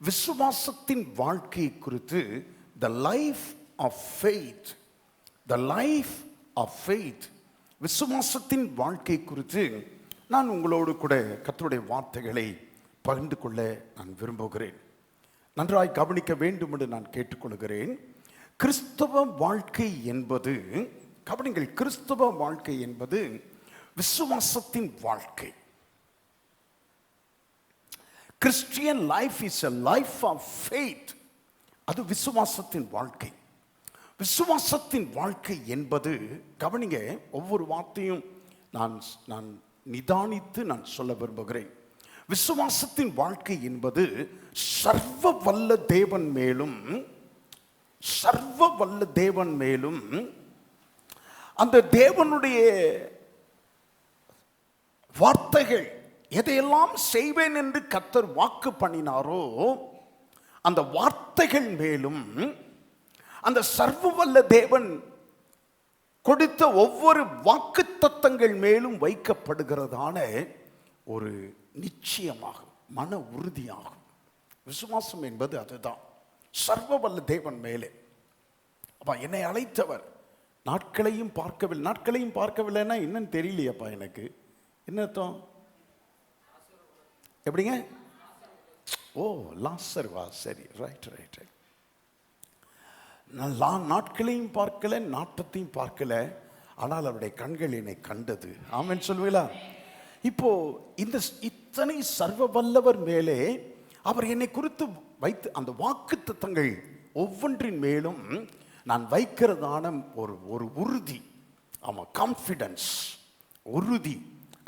விசுவாசத்தின் வாழ்க்கை குறித்து the life of faith, the life of faith, விசுவாசத்தின் வாழ்க்கை குறித்து நான் உங்களோடு கூட கர்த்தருடைய வார்த்தைகளை பகிர்ந்து கொள்ள நான் விரும்புகிறேன். நன்றாய் கவனிக்க வேண்டும் என்று நான் கேட்டுக்கொள்கிறேன். கிறிஸ்தவ வாழ்க்கை என்பது, கவனிங்கள், கிறிஸ்தவ வாழ்க்கை என்பது விசுவாசத்தின் வாழ்க்கை. Christian life is a life of faith. அது விசுவாசத்தின் வாழ்க்கை. விசுவாசத்தின் வாழ்க்கை என்பது, கவனிங்க, ஒவ்வொரு வார்த்தையும் நான் நிதானித்து நான் சொல்ல விரும்புகிறேன். விசுவாசத்தின் வாழ்க்கை என்பது சர்வ வல்ல தேவன் மேலும், சர்வ வல்ல தேவன் மேலும், அந்த தேவனுடைய வார்த்தைகள் எதையெல்லாம் செய்வேன் என்று கர்த்தர் வாக்கு பண்ணினாரோ அந்த வார்த்தைகள் மேலும், அந்த சர்வ வல்ல தேவன் கொடுத்த ஒவ்வொரு வாக்குத்தத்தங்கள் மேலும் வைக்கப்படுகிறதான ஒரு நிச்சயமாகும், மன உறுதியாகும். விசுவாசம் என்பது அதுதான், சர்வ வல்ல தேவன் மேலே. அப்பா, என்னை அழைத்தவர் நாட்களையும் பார்க்கவில்லை. நாட்களையும் பார்க்கவில்லைன்னா என்னன்னு தெரியலையப்பா எனக்கு. என்ன அர்த்தம்? எப்படிங்க? ஓ, லாசர் வா, சரி, ரைட் ரைட் ரைட். நான் நாட்களையும் பார்க்கல, நாட்டத்தையும் பார்க்கல, ஆனால் அவருடைய கண்கள் என்னை கண்டது. ஆமென் சொல்வீங்களா? இப்போ இந்த இத்தனை சர்வ வல்லவர் மேலே அவர் என்னை குறித்து வைத்து அந்த வாக்குத்தத்தங்கள் ஒவ்வொன்றின் மேலும் நான் வைக்கிறதான ஒரு உறுதி, ஆமாம், கான்ஃபிடன்ஸ், உறுதி,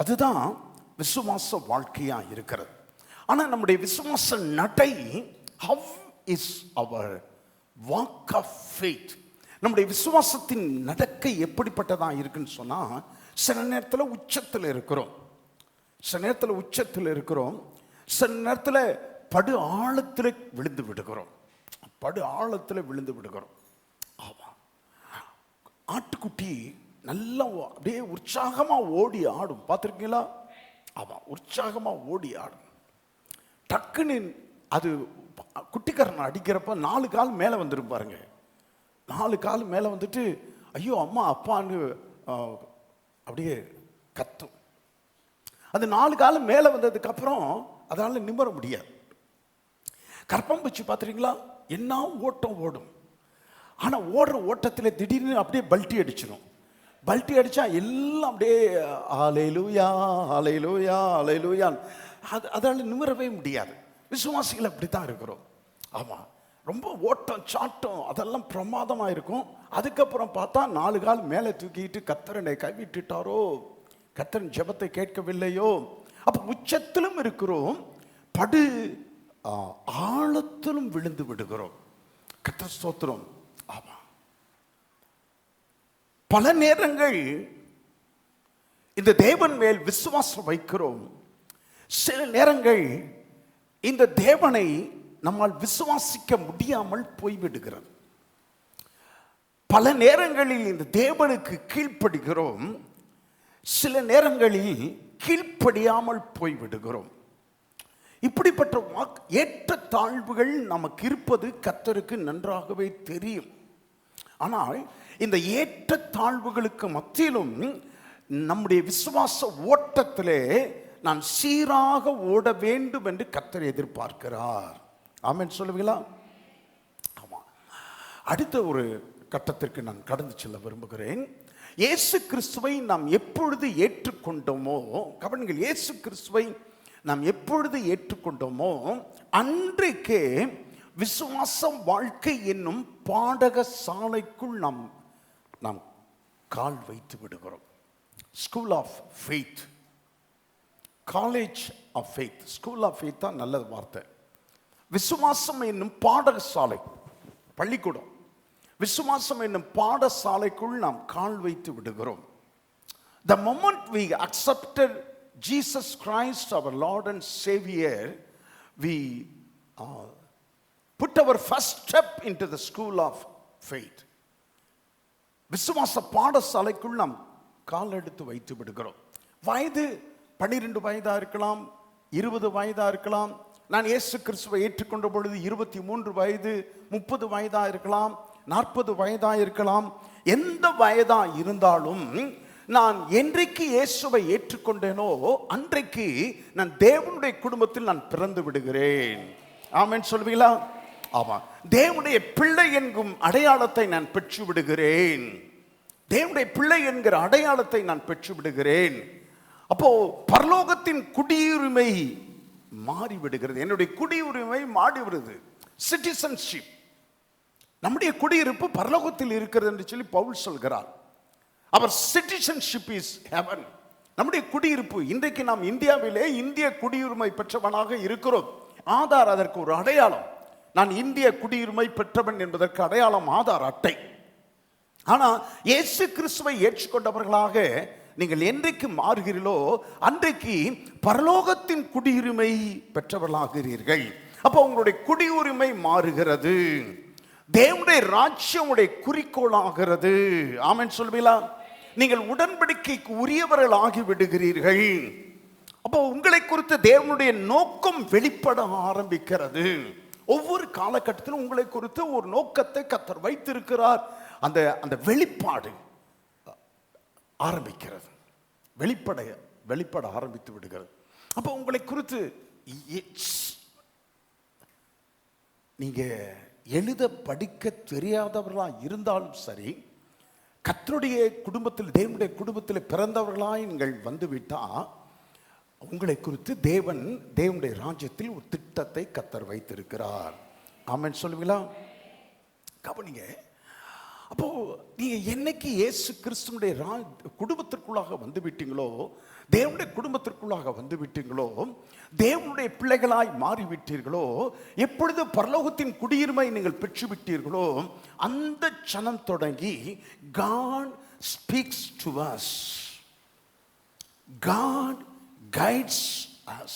அதுதான் விசுவாச வாழ்க்கையா இருக்கிறது. ஆனால் நம்முடைய விசுவாச நடை, how is our walk of faith, நம்முடைய விசுவாசத்தின் நடக்கை எப்படிப்பட்டதா இருக்குன்னு சொன்னா, சில நேரத்தில் உச்சத்தில் இருக்கிறோம், சில நேரத்தில் உச்சத்தில் இருக்கிறோம், சில நேரத்தில் படு ஆழத்தில் விழுந்து விடுகிறோம், படு ஆழத்தில் விழுந்து விடுகிறோம். ஆமாம், ஆட்டுக்குட்டி நல்லா அப்படியே உற்சாகமாக ஓடி ஆடும், பார்த்துருக்கீங்களா? ஆமாம், உற்சாகமாக ஓடி ஆடும். டக்குன்னு அது குட்டிக்காரன் அடிக்கிறப்ப 4 கால் மேலே வந்துடும் பாருங்க. 4 கால் மேலே வந்துட்டு ஐயோ அம்மா அப்பான்னு அப்படியே கத்தும். அது 4 காலம் மேலே வந்ததுக்கு அப்புறம் அதனால நிம்மற முடியாது. கற்பம்பூச்சி பார்த்துறீங்களா? என்ன ஓட்டம் ஓடும். ஆனால் ஓடுற ஓட்டத்தில் திடீர்னு அப்படியே பல்ட்டி அடிச்சிடும். பல்ட்டி அடித்தா எல்லாம் அப்படியே ஹல்லேலூயா ஹல்லேலூயா ஹல்லேலூயா, அதால் நிமிரவே முடியாது. விசுவாசிகள் அப்படி தான் இருக்கிறோம். ஆமாம், ரொம்ப ஓட்டம் சாட்டம் அதெல்லாம் பிரமாதமாக இருக்கும். அதுக்கப்புறம் பார்த்தா 4 கால் மேலே தூக்கிட்டு கர்த்தரனை கைவிட்டுட்டாரோ, கர்த்தரின் ஜெபத்தை கேட்கவில்லையோ. அப்போ உச்சத்திலும் இருக்கிறோம், படு ஆழத்திலும் விழுந்து விடுகிறோம். கர்த்தர் ஸ்தோத்திரம். ஆமாம், பல நேரங்கள் இந்த தேவன் மேல் விசுவாசம் வைக்கிறோம். சில நேரங்கள் இந்த தேவனை நம்மால் விசுவாசிக்க முடியாமல் போய்விடுகிறது. பல நேரங்களில் இந்த தேவனுக்கு கீழ்ப்படுகிறோம், சில நேரங்களில் கீழ்ப்படியாமல் போய்விடுகிறோம். இப்படிப்பட்ட ஏற்ற தாழ்வுகள் நமக்கு இருப்பது கர்த்தருக்கு நன்றாகவே தெரியும். ஆனால் இந்த ஏற்ற தாழ்வுகளுக்கு மத்தியிலும் நம்முடைய விசுவாச ஓட்டத்திலே நான் சீராக ஓட வேண்டும் என்று கர்த்தர் எதிர்பார்க்கிறார். ஆமென் சொல்லுவீங்களா? ஆமாம். அடுத்த ஒரு கட்டத்திற்கு நான் கடந்து செல்ல விரும்புகிறேன். இயேசு கிறிஸ்துவை நாம் எப்பொழுது ஏற்றுக்கொண்டோமோ, கவனிங்கள், இயேசு கிறிஸ்துவை நாம் எப்பொழுது ஏற்றுக்கொண்டோமோ அன்றைக்கே விசுவாசம் வாழ்க்கை என்னும் பாடக சாலைக்குள் நாம் கால் வைத்து விடுகிறோம். School of faith, college of faith, school of faith தான் நல்ல வார்த்தை. விசுவாசம் என்னும் பாடசாலை, பள்ளிக்கூடம், விசுவாசம் என்னும் பாடசாலைக்குள் நாம் கால் வைத்து விடுகிறோம். The moment we accepted Jesus Christ our Lord and Savior, we put our first step into the school of faith. விசுவாச பாடசாலைக்குள் நாம் கால் எடுத்து வைத்து விடுகிறோம். வயது 12 வயதா இருக்கலாம், 20 வயதா இருக்கலாம், நான் இயேசு கிறிஸ்துவை ஏற்றுக்கொண்ட பொழுது 23 வயது, 30 வயதா இருக்கலாம், 40 வயதா இருக்கலாம். எந்த வயதா இருந்தாலும் நான் என்றைக்கு இயேசுவை ஏற்றுக்கொண்டேனோ அன்றைக்கு நான் தேவனுடைய குடும்பத்தில் நான் பிறந்து விடுகிறேன். ஆமென் சொல்வீங்களா? ஆமா. தேவனுடைய பிள்ளை என்கும் அடையாளத்தை நான் பெற்று விடுகிறேன். தேவனுடைய பிள்ளை என்கிற அடையாளத்தை நான் பெற்று விடுகிறேன். அப்போ பரலோகத்தின் குடியுரிமை மாறிவிடுகிறது. என்னுடைய குடியுரிமை மாறிவிடுது. சிட்டிசன்ஷிப், நம்முடைய குடியிருப்பு பரலோகத்தில் இருக்கிறது என்று சொல்லி பவுல் சொல்கிறார். அவர் சிட்டிசன்ஷிப் இஸ் ஹெவன். நம்முடைய குடியிருப்பு, இன்றைக்கு நாம் இந்தியாவிலே இந்திய குடியுரிமை பெற்றவனாக இருக்கிறோம். ஆதார் அதற்கு ஒரு அடையாளம். நான் இந்திய குடியுரிமை பெற்றவன் என்பதற்கு அடையாளம் ஆதார் அட்டை. ஆனா இயேசு கிறிஸ்துவை ஏற்றுக்கொண்டவர்களாக நீங்கள் என்றைக்கு மாறுகிறீர்களோ அன்றைக்கு பரலோகத்தின் குடியுரிமை பெற்றவர்களாகிறீர்கள். அப்போ உங்களுடைய குடியுரிமை மாறுகிறது. தேவனுடைய ராஜ்யம் உடைய குறிக்கோளாகிறது. ஆமென் சொல்வீங்களா? நீங்கள் உடன்படிக்கைக்கு உரியவர்கள் ஆகி விடுகிறீர்கள். அப்போ உங்களை குறித்து தேவனுடைய நோக்கம் வெளிப்பட ஆரம்பிக்கிறது. ஒவ்வொரு காலகட்டத்திலும் உங்களை குறித்து ஒரு நோக்கத்தை கர்த்தர் வைத்திருக்கிறார். அந்த அந்த வெளிப்பாடு ஆரம்பிக்கிறது, வெளிப்பட ஆரம்பித்து விடுகிறது. அப்போ உங்களை குறித்து நீங்க எழுத படிக்க தெரியாதவர்களா இருந்தாலும் சரி, கர்த்தருடைய குடும்பத்தில், தேவனுடைய குடும்பத்தில் பிறந்தவர்களாய் நீங்கள் வந்துவிட்டா உங்களை குறித்து தேவனுடைய ராஜ்யத்தில் ஒரு திட்டத்தை கர்த்தர் வைத்திருக்கிறார். ஆமென் சொல்லுவீங்களா? கவனிங்க. அப்போ நீங்க என்னைக்கு இயேசு கிறிஸ்துவுடைய குடும்பத்திற்குள்ளாக வந்து விட்டீங்களோ, தேவனுடைய குடும்பத்திற்குள்ளாக வந்து விட்டீங்களோ, தேவனுடைய பிள்ளைகளாய் மாறிவிட்டீர்களோ, எப்பொழுது பரலோகத்தின் குடியுரிமை நீங்கள் பெற்றுவிட்டீர்களோ அந்த க்ஷணம் தொடங்கி God speaks to us. God guides us.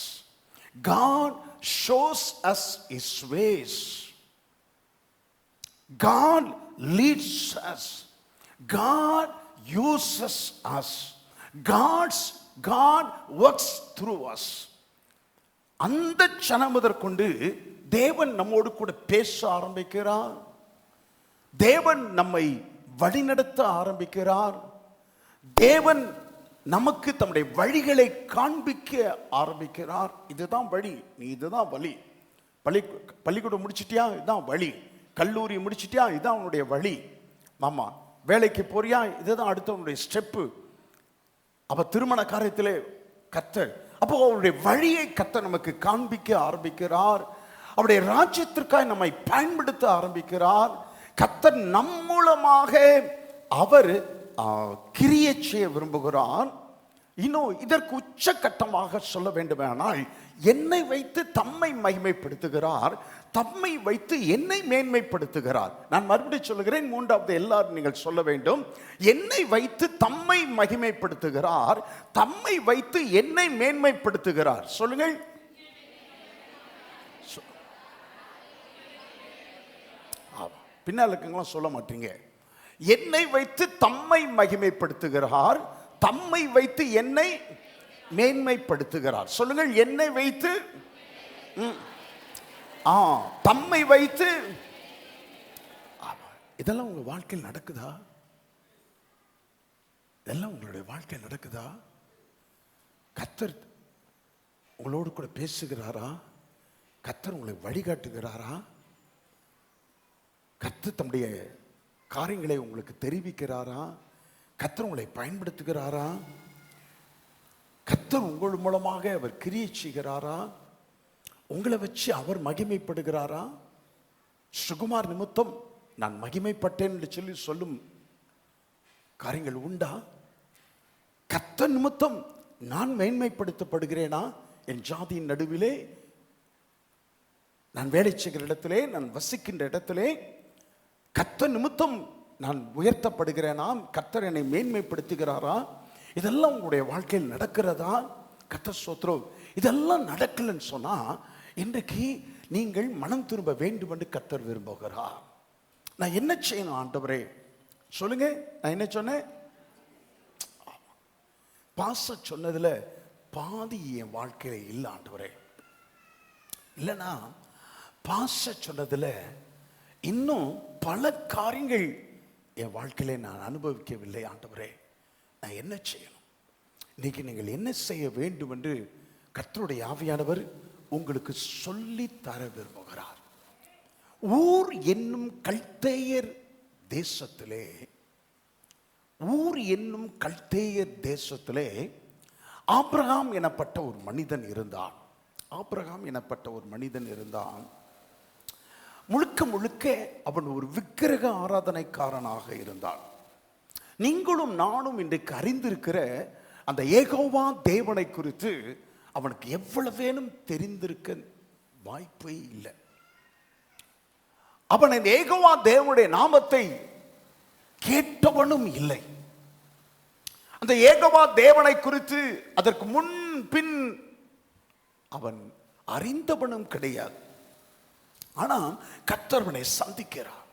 God shows us his ways. God leads us. God uses us. God works through us. அந்த க்ஷணம் முதற்கொண்டு தேவன் நம்மோடு கூட பேச ஆரம்பிக்கிறார். தேவன் நம்மை வழிநடத்த ஆரம்பிக்கிறார். தேவன் நமக்கு தம்முடைய வழிகளை காண்பிக்க ஆரம்பிக்கிறார். இதுதான் வழி, நீ இதுதான் வழி. பள்ளிக்கூடம் முடிச்சிட்டியா, இதுதான் வழி. கல்லூரி முடிச்சிட்டியா, இதுதான் உன்னுடைய வழி. மாமா வேலைக்கு போறியா, இதுதான் அடுத்த உன்னுடைய ஸ்டெப்பு. அப்ப திருமண காரியத்திலே கர்த்தர், அப்போ அவருடைய வழியை கர்த்தர் நமக்கு காண்பிக்க ஆரம்பிக்கிறார். அவருடைய ராஜ்யத்திற்காக நம்மை பயன்படுத்த ஆரம்பிக்கிறார். கர்த்தர் நம் மூலமாக அவர் கிரியை செய்ய விரும்புகிறார். இன்னும் இதற்கு உச்சகட்டமாக சொல்ல வேண்டுமானால், என்னை வைத்து தம்மை மகிமைப்படுத்துகிறார், தம்மை வைத்து என்னை மேன்மைப்படுத்துகிறார். நான் மறுபடியும் சொல்லுகிறேன், மூன்றாவது எல்லாரும் நீங்கள் சொல்ல வேண்டும். என்னை வைத்து தம்மை மகிமைப்படுத்துகிறார், தம்மை வைத்து என்னை மேன்மைப்படுத்துகிறார். சொல்லுங்கள். பின்னால் இருக்கவங்களாம் சொல்ல மாட்டீங்க. என்னை வைத்து தம்மை மகிமைப்படுத்துகிறார், தம்மை வைத்து என்னை மேன்மைப்படுத்துகிறார். சொல்லுங்கள். என்னை வைத்து, தம்மை வைத்து. இதெல்லாம் உங்க வாழ்க்கையில் நடக்குதா? இதெல்லாம் உங்களுடைய வாழ்க்கையில் நடக்குதா? கர்த்தர் உங்களோடு கூட பேசுகிறாரா? கர்த்தர் உங்களை வழிகாட்டுகிறாரா? கர்த்தர் தம்முடைய காரியங்களை உங்களுக்கு தெரிவிக்கிறாரா? கர்த்தர் உங்களை பயன்படுத்துகிறாரா? கர்த்தர் உங்கள் மூலமாக அவர் கிரியை செய்கிறாரா? உங்களை வச்சு அவர் மகிமைப்படுகிறாரா? சுகுமார் நிமித்தம் நான் மகிமைப்பட்டேன் என்று சொல்லி சொல்லும் காரியங்கள் உண்டா? கர்த்தர் நிமித்தம் நான் மேன்மைப்படுத்தப்படுகிறேனா? என் ஜாதியின் நடுவிலே, நான் வேலை செய்கிற இடத்திலே, நான் வசிக்கின்ற இடத்திலே கர்த்தர் நிமித்தம் நான் உயர்த்தப்படுகிறேனா? கர்த்தர் என்னை மேன்மைப்படுத்துகிறாரா? இதெல்லாம் உங்களுடைய வாழ்க்கையில் நடக்கிறதா? கர்த்தர் ஸ்தோத்திரம். இதெல்லாம் நடக்கலன்னு சொன்னா இன்றைக்கு நீங்கள் மனம் திரும்ப வேண்டும் என்று கர்த்தர் விரும்புகிறார். நான் என்ன செய்யணும் ஆண்டவரே? சொல்லுங்க. நான் என்ன சொன்னேன்? பாச சொன்னதுல பாதி என் வாழ்க்கையில இல்லை ஆண்டவரே. இல்லைன்னா பாச சொன்னதுல இன்னும் பல காரியங்கள் என் வாழ்க்கையில நான் அனுபவிக்கவில்லை. ஆண்டவரே, நான் என்ன செய்யணும்? இன்னைக்கு நீங்கள் என்ன செய்ய வேண்டும் என்று கர்த்தருடைய ஆவியானவர் உங்களுக்கு சொல்லி தர விரும்புகிறார். ஊர் என்னும் கல்தேயர் தேசத்திலே, ஊர் என்னும் கல்தேயர் தேசத்திலே ஆபிரகாம் எனப்பட்ட ஒரு மனிதன் இருந்தான். ஆபிரகாம் எனப்பட்ட ஒரு மனிதன் இருந்தான். முழுக்க முழுக்க அவன் ஒரு விக்கிரக ஆராதனைக்காரனாக இருந்தான். நீங்களும் நானும் இன்றைக்கு அறிந்திருக்கிற அந்த யெகோவா தேவனை குறித்து அவனுக்கு எவ்வளவேனும் தெரிந்திருக்க வாய்ப்பே இல்லை. அவன் இந்த யெகோவா தேவனுடைய நாமத்தை கேட்டவனும் இல்லை. அந்த யெகோவா தேவனை குறித்து அதற்கு முன் பின் அவன் அறிந்தவனும் கிடையாது. ஆனால் கர்த்தர் அவனை சந்திக்கிறார்.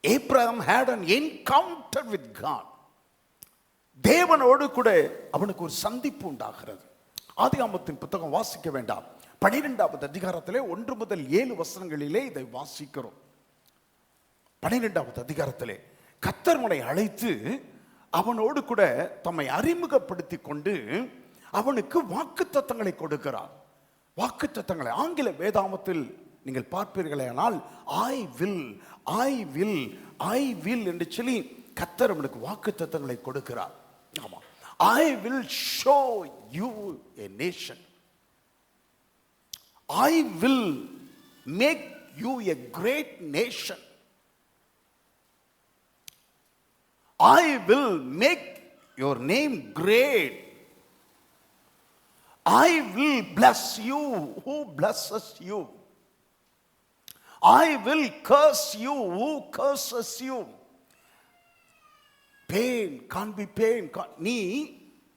Abraham had an encounter with God. தேவனோடு கூட அவனுக்கு ஒரு சந்திப்பு உண்டாகிறது. ஆதியாகமத்தின் புத்தகம் வாசிக்க வேண்டாம், 12வது அதிகாரத்திலே 1 முதல் 7 வசனங்களிலே இதை வாசிக்கிறோம். 12வது அதிகாரத்திலே கர்த்தர் அவனை அழைத்து அவனோடு கூட தம்மை அறிமுகப்படுத்தி கொண்டு அவனுக்கு வாக்குத்தத்தங்களை கொடுக்கிறார். வாக்குத்தத்தங்களை ஆங்கில வேதாமத்தில் நீங்கள் பார்ப்பீர்களானால் I will I will I will என்று சொல்லி கர்த்தர் அவனுக்கு வாக்குத்தத்தங்களை கொடுக்கிறார். ஆமா, I will show you a nation. I will make you a great nation. I will make your name great. I will bless you. Who blesses you? I will curse you. Who curses you? Pain can't be pain. நீ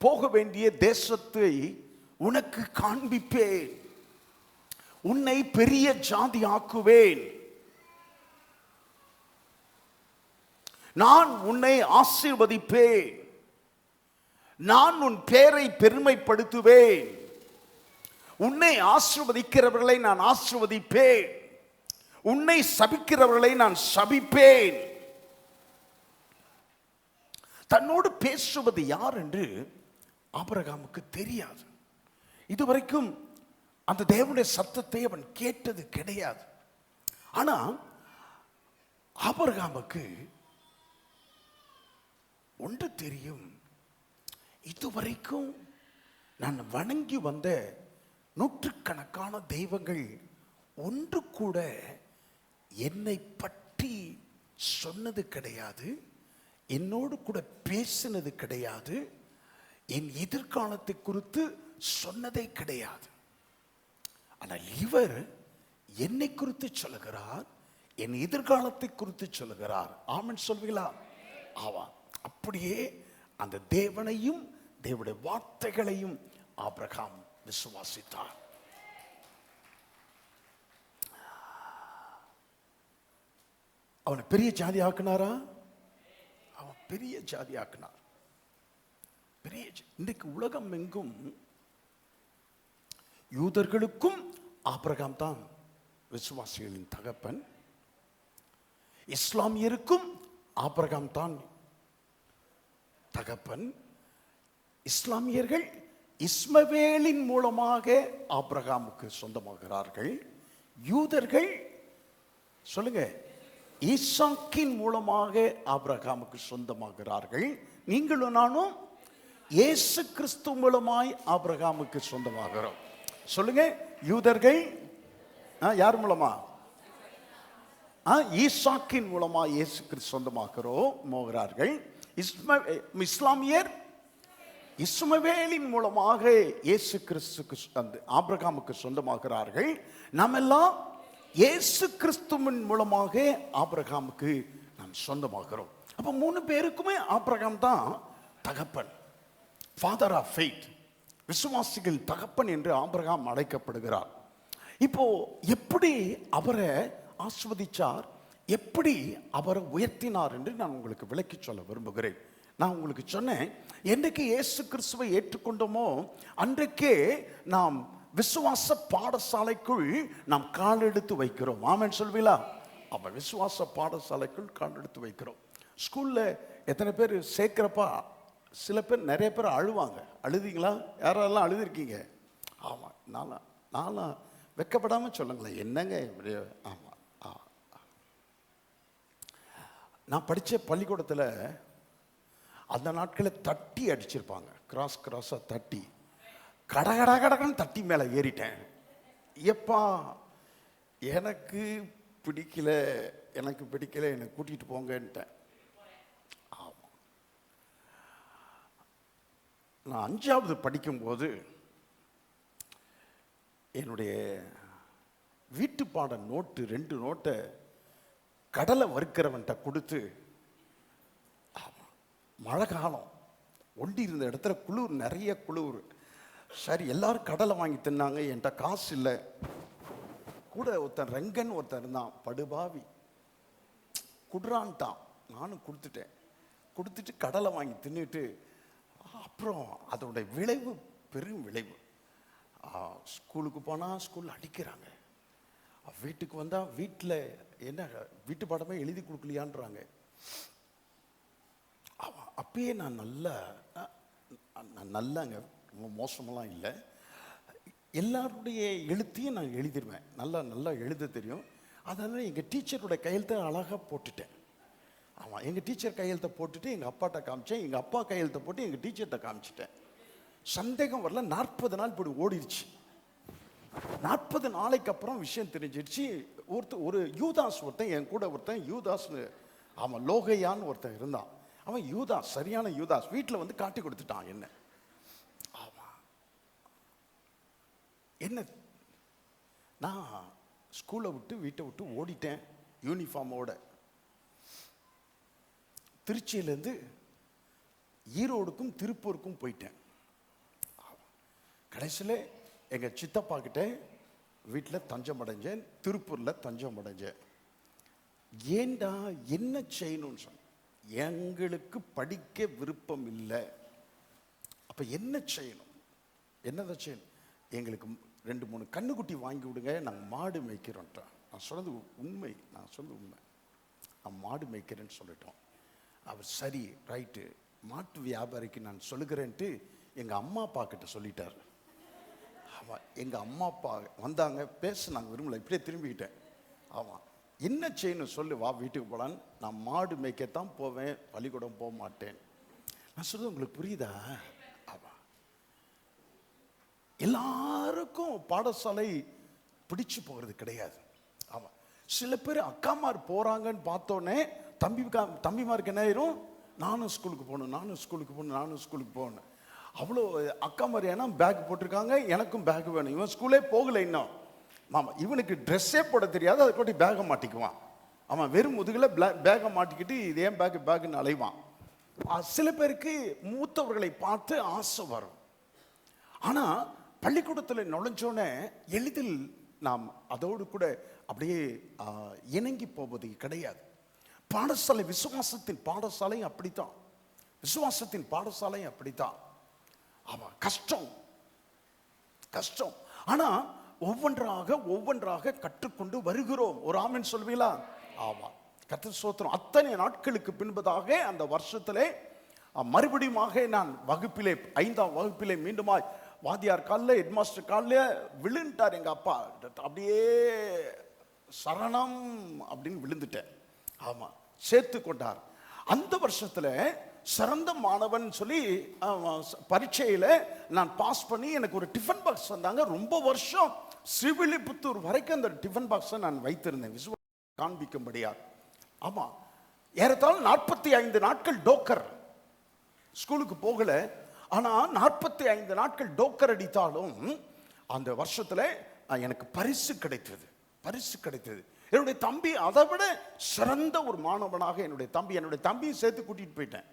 போக வேண்டிய தேசத்தை உனக்கு காண்பிப்பேன். உன்னை பெரிய ஜாதி ஆக்குவேன். நான் உன்னை ஆசீர்வதிப்பேன். நான் உன் பேரை பெருமைப்படுத்துவேன். உன்னை ஆசீர்வதிக்கிறவர்களை நான் ஆசீர்வதிப்பேன். உன்னை சபிக்கிறவர்களை நான் சபிப்பேன். தன்னோடு பேசுவது யார் என்று ஆபிரகாமுக்கு தெரியாது. இதுவரைக்கும் அந்த தேவனுடைய சத்தத்தை அவன் கேட்டது கிடையாது. ஆனா ஆபிரகாமுக்கு ஒன்று தெரியும், இதுவரைக்கும் நான் வணங்கி வந்த நூற்றுக்கணக்கான தெய்வங்கள் ஒன்று கூட என்னை பற்றி சொன்னது கிடையாது, என்னோடு கூட பேசினது கிடையாது, என் எதிர்காலத்தை குறித்து சொன்னதே கிடையாது. ஆனால் இவர் என்னை குறித்து சொல்லுகிறார், என் எதிர்காலத்தை குறித்து சொல்லுகிறார். ஆமென் சொல்வீங்களா? ஆவா. அப்படியே அந்த தேவனையும் தேவனுடைய வார்த்தைகளையும் ஆபிரகாம் விசுவாசித்தார். அவனை பெரிய ஜாதி ஆக்கினாரா? அவன் பெரிய ஜாதி ஆக்கினார். பெரிய இன்றைக்கு உலகம் எங்கும் யூதர்களுக்கும் ஆபிரகாம் தான் விசுவாசிகளின் தகப்பன், இஸ்லாமியருக்கும் ஆபிரகாம் தான் தகப்பன். இஸ்லாமியர்கள் இஸ்மவேலின் மூலமாக ஆபிரகாமுக்கு சொந்தமாகிறார்கள். யூதர்கள் சொல்லுங்க, ஈசாக்கின் மூலமாக ஆபிரகாமுக்கு சொந்தமாகிறார்கள். நீங்களும் நானும் இயேசு கிறிஸ்து மூலமாய் ஆபிரகாமுக்கு சொந்தமாகிறோம். சொல்லுங்க, யூதர்கள் யார் மூலமா? ஈசாக்கின் மூலமா இயேசு கிறிஸ்து சொந்தமாகிறார்கள். இஸ்லாமியர் இஸ்மவேலின் மூலமாக இயேசு கிறிஸ்துக்கு ஆபிரகாமுக்கு சொந்தமாகிறார்கள். நாம் எல்லாம் இயேசு கிறிஸ்துவின் மூலமாக ஆபிரகாமுக்கு நாம் சொந்தமாகிறோம். அப்ப 3 பேருக்குமே ஆபிரகாம் தான் தகப்பன், ஃபாதர் ஆஃப் ஃபெய்த், விசுவாசிகள் தகப்பன் என்று ஆபிரகாம் அழைக்கப்படுகிறார். இப்போ எப்படி அவரை ஆஸ்வதிச்சார், எப்படி அவரை உயர்த்தினார் என்று நான் உங்களுக்கு விளக்கி சொல்ல விரும்புகிறேன். நான் உங்களுக்கு சொன்னேன், என்றைக்கு இயேசு கிறிஸ்துவை ஏற்றுக்கொண்டோமோ அன்றைக்கே நாம் விசுவாச பாடசாலைக்குள் நாம் கால் எடுத்து வைக்கிறோம். ஆமென் சொல்வீங்களா? அப்ப விசுவாச பாடசாலைக்குள் கால் எடுத்து வைக்கிறோம். ஸ்கூல்ல எத்தனை பேர் சேர்க்கிறப்பா சில பேர் நிறைய பேர் அழுவாங்க. அழுதிங்களா? யாரெல்லாம் அழுதுருக்கீங்க? ஆமா, நானும் வெக்கப்படாமல் சொல்லுங்களேன், என்னங்க இப்படி? ஆமாம், நான் படித்த பள்ளிக்கூடத்தில் அந்த நாட்களை தட்டி அடிச்சிருப்பாங்க. கிராஸாக தட்டி கடகடன்னு தட்டி மேலே ஏறிட்டேன். எப்பா எனக்கு பிடிக்கல, என்னை கூட்டிகிட்டு போங்கன்ட்டேன். ஆமாம், நான் 5வது படிக்கும்போது என்னுடைய வீட்டு பாட நோட்டு 2 நோட்டை கடலை வறுக்கிறவன்ட்ட கொடுத்து, மழை காலம், ஒண்டி இருந்த இடத்துல குளிர், நிறைய குளிர். சரி, எல்லாரும் கடலை வாங்கி தின்னாங்க, என்கிட்ட காசு இல்லை. கூட ஒருத்தன் ரெங்கன் ஒருத்தன் இருந்தான், படுபாவி, குடுறான்ட்டான். நானும் கொடுத்துட்டு கடலை வாங்கி தின்னுட்டு, அப்புறம் அதோட விளைவு பெரும் விளைவு. ஸ்கூலுக்கு போனால் ஸ்கூலில் அடிக்கிறாங்க, வீட்டுக்கு வந்தால் வீட்டில் என்ன வீட்டு பாடமே எழுதி கொடுக்கலையான்றாங்க. அப்பயே நான் நல்லாங்க, மோசமெல்லாம் இல்லை, எல்லாருடைய எழுத்தையும் நான் எழுதிடுவேன், நல்லா எழுத தெரியும். அதனால் எங்கள் டீச்சருடைய கையெழுத்தை அழகாக போட்டுட்டேன். ஆமாம், எங்கள் டீச்சர் கையெழுத்தை போட்டுட்டு எங்கள் அப்பாட்ட காமிச்சேன், எங்கள் அப்பா கையெழுத்தை போட்டு எங்கள் டீச்சர்கிட்ட காமிச்சிட்டேன். சந்தேகம் வரல. 40 நாள் இப்படி ஓடிடுச்சு. 40 நாளைக்கு அப்புறம் விஷயம் தெரிஞ்சிடுச்சு. ஒரு யூதாஸ் ஒருத்தன், என் கூட ஒருத்தன் யூதாஸ்னு, அவன் லோகையான்னு ஒருத்தன் இருந்தான். அவன் யூதாஸ், சரியான யூதாஸ். வீட்டில் வந்து காட்டி கொடுத்துட்டான் என்ன. ஆமாம், என்ன, நான் ஸ்கூலை விட்டு வீட்டை விட்டு ஓடிட்டேன் யூனிஃபார்மோட. திருச்சியிலேருந்து ஈரோடுக்கும் திருப்பூருக்கும் போயிட்டேன். கடைசியில் எங்கள் சித்தப்பா கிட்ட வீட்டில் தஞ்சம் அடைஞ்சேன், திருப்பூரில் தஞ்சம் அடைஞ்சேன். ஏண்டா என்ன செய்யணும்னு சொன்ன, எங்களுக்கு படிக்க விருப்பம் இல்லை. அப்போ என்ன செய்யணும், என்னதான் செய்யணும்? எங்களுக்கு 2-3 கண்ணுக்குட்டி வாங்கி விடுங்க, நாங்கள் மாடு மேய்க்கிறோன்ட்டோம். நான் சொன்னது உண்மை, நான் மாடு மேய்க்கிறேன்னு சொல்லிட்டோம். அவர் சரி ரைட்டு, மாட்டு வியாபாரிக்கு நான் சொல்லுகிறேன்ட்டு எங்கள் அம்மா அப்பா கிட்ட சொல்லிட்டார். ஆமாம், எங்கள் அம்மா அப்பா வந்தாங்க, பேச விரும்பல, இப்படியே திரும்பிக்கிட்டேன். ஆமாம், என்ன செய்யணும் சொல்லு, வா வீட்டுக்கு போகலான்னு. நான் மாடு மேய்க்கத்தான் போவேன், பள்ளிக்கூடம் போக மாட்டேன். நான் சொல்றது உங்களுக்கு புரியுதா? ஆமாம், எல்லாருக்கும் பாடசாலை பிடிச்சு போகிறது கிடையாது. ஆமாம், சில பேர் அக்காமார் போகிறாங்கன்னு பார்த்தோன்னே தம்பிமாருக்கு என்ன ஆயிரும், நானும் ஸ்கூலுக்கு போகணும். அவ்வளோ அக்கா மாதிரியான பேக் போட்டிருக்காங்க, எனக்கும் பேக் வேணும். இவன் ஸ்கூலே போகலை இன்னும். மாமா, இவனுக்கு ட்ரெஸ்ஸே போட தெரியாது, அதை கொட்டி பேக்கை மாட்டிக்குவான். அவன் வெறும் முதுகில் பேக்கை மாட்டிக்கிட்டு இது ஏன் பேக்குன்னு அலைவான். சில பேருக்கு மூத்தவர்களை பார்த்து ஆசை வரும். ஆனால் பள்ளிக்கூடத்தில் நுழைஞ்சோன்னே எளிதில் நாம் அதோடு கூட அப்படியே இணங்கி போவது கிடையாது. பாடசாலை, விசுவாசத்தின் பாடசாலையும் அப்படித்தான். ஆமா, கஷ்டம். ஆனா ஒவ்வொன்றாக கற்றுக்கொண்டு வருகிறோம். ஒரு ஆமென் சொல்வீங்களா? ஆமா, கர்த்தர் ஸ்தோத்திரம். அத்தனை நாட்களுக்கு பின்பதாக அந்த வருஷத்திலே மறுபடியும் நான் வகுப்பிலே 5ஆம் வகுப்பிலே மீண்டுமாய் வாத்தியார் காலில், ஹெட்மாஸ்டர் காலில் விழுந்துட்டார் எங்க அப்பா. அப்படியே சரணம் அப்படின்னு விழுந்துட்டேன். ஆமா, சேர்த்து கொண்டார். அந்த வருஷத்துல சிறந்த மாணவன் சொல்லி பரீட்சையில் நான் பாஸ் பண்ணி எனக்கு ஒரு டிஃபன் பாக்ஸ் வந்தாங்க. ரொம்ப வருஷம் ஸ்ரீவில்லிபுத்தூர் வரைக்கும் அந்த டிஃபன் பாக்ஸை நான் வைத்திருந்தேன், விசுவாசம் காண்பிக்கும்படியா. ஆமாம், ஏறத்தாழ 45 நாட்கள் டோக்கர், ஸ்கூலுக்கு போகல. ஆனால் 45 நாட்கள் டோக்கர் அடித்தாலும் அந்த வருஷத்தில் எனக்கு பரிசு கிடைத்தது. என்னுடைய தம்பி அதை விட சிறந்த ஒரு மாணவனாக என்னுடைய தம்பியை சேர்த்து கூட்டிட்டு போயிட்டேன்.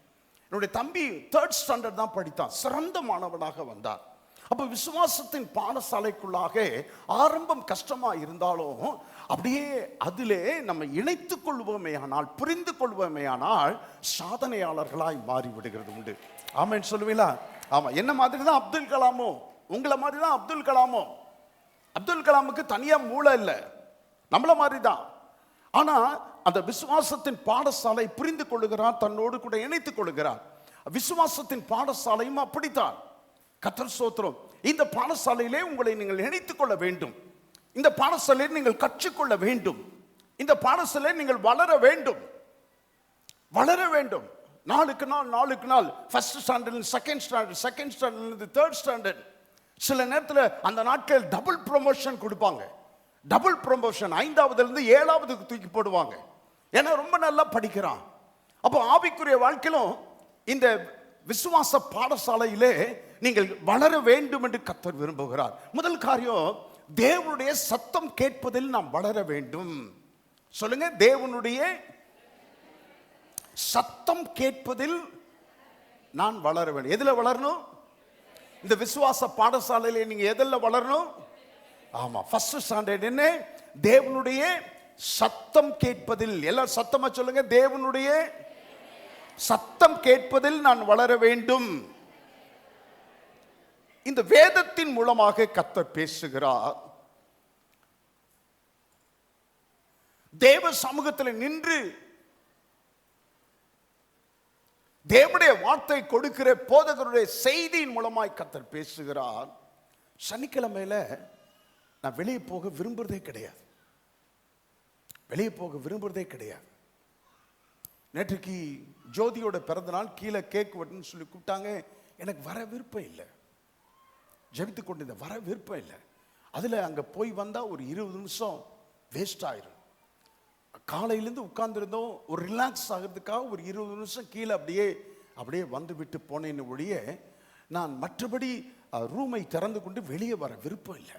என்னுடைய தம்பி 3rd ஸ்டாண்டர்ட் தான் படித்தான், சிறந்த மாணவனாக வந்தார். அப்ப விசுவாசத்தின் பாடசாலைக்குள்ளாக ஆரம்பம் கஷ்டமா இருந்தாலும் அப்படியே அதிலே நம்ம இணைத்துக் கொள்வோமே ஆனால், புரிந்து கொள்வோமே ஆனால் சாதனையாளர்களாய் மாறி விடுகிறது உண்டு. ஆமென் சொல்லுவீங்களா? ஆமா, என்ன மாதிரி தான் அப்துல் கலாமோ, உங்களை மாதிரி தான் அப்துல் கலாமோ. அப்துல் கலாமுக்கு தனியா மூளை இல்லை, நம்மள மாதிரி தான். ஆனா அந்த விசுவாசத்தின் பாடசாலை புரிந்து கொள்ளுகிறார், தன்னோடு கூட இணைத்துக் கொள்ளுகிறார். விசுவாசத்தின் பாடசாலையும் அப்படித்தான். கர்த்தர் ஸ்தோத்திரம். இந்த பாடசாலையிலே உங்களை நீங்கள் இணைத்துக் கொள்ள வேண்டும். இந்த பாடசாலையில் நீங்கள் கற்றுக்கொள்ள வேண்டும். இந்த பாடசாலையில் நீங்கள் வளர வேண்டும், வளர வேண்டும். நாளுக்கு நாள் first standard, second standard, second standard, third standard. சில நேரத்தில் அந்த நாட்கள் டபுள் ப்ரொமோஷன் கொடுப்பாங்க. டபுள் ப்ரொமோஷன், 5ஆவதுல இருந்து 7ஆவதுக்கு தூக்கி போடுவாங்க. ஏன்னா ரொம்ப நல்லா படிக்கிறான். அப்போ ஆவிக்குரிய வாழ்க்கையிலும் இந்த விசுவாச பாடசாலையிலே நீங்கள் வளர வேண்டும் என்று கர்த்தர் விரும்புகிறார். முதல் காரியம், தேவனுடைய சத்தம் கேட்பதில் நாம் வளர வேண்டும். சொல்லுங்க, தேவனுடைய சத்தம் கேட்பதில் நான் வளர வேண்டும். எதுல வளரணும்? இந்த விசுவாச பாடசாலையில நீங்க எதுல வளரணும்? ஆமா, ஃபர்ஸ்ட் ஸ்டாண்டர்ட் என்ன? தேவனுடைய சத்தம் கேட்பதில். எல்லாம் சத்தமா சொல்லுங்க, தேவனுடைய சத்தம் கேட்பதில் நான் வளர வேண்டும். இந்த வேதத்தின் மூலமாக கர்த்தர் பேசுகிறார். தேவ சமூகத்தில் நின்று தேவனுடைய வார்த்தை கொடுக்கிற போதகருடைய செய்தியின் மூலமாய் கர்த்தர் பேசுகிறார். சனிக்கிழமையில நான் வெளியே போக விரும்புறதே கிடையாது, வெளியே போக விரும்புறதே கிடையாது. நேற்றுக்கு ஜோதியோட பிறந்த நாள், கீழே கேக் வெட்டுன்னு சொல்லி கூப்பிட்டாங்க. எனக்கு வர விருப்பம் இல்லை, ஜெபித்து கொண்டு வர விருப்பம் இல்லை. அதில் அங்கே போய் வந்தால் ஒரு 20 நிமிஷம் வேஸ்ட் ஆயிரும். காலையிலேருந்து உட்கார்ந்துருந்தோம், ஒரு ரிலாக்ஸ் ஆகிறதுக்காக ஒரு 20 நிமிஷம் கீழே அப்படியே வந்து விட்டு போனேன்னு ஒழிய நான் மற்றபடி ரூமை திறந்து கொண்டு வெளியே வர விருப்பம் இல்லை.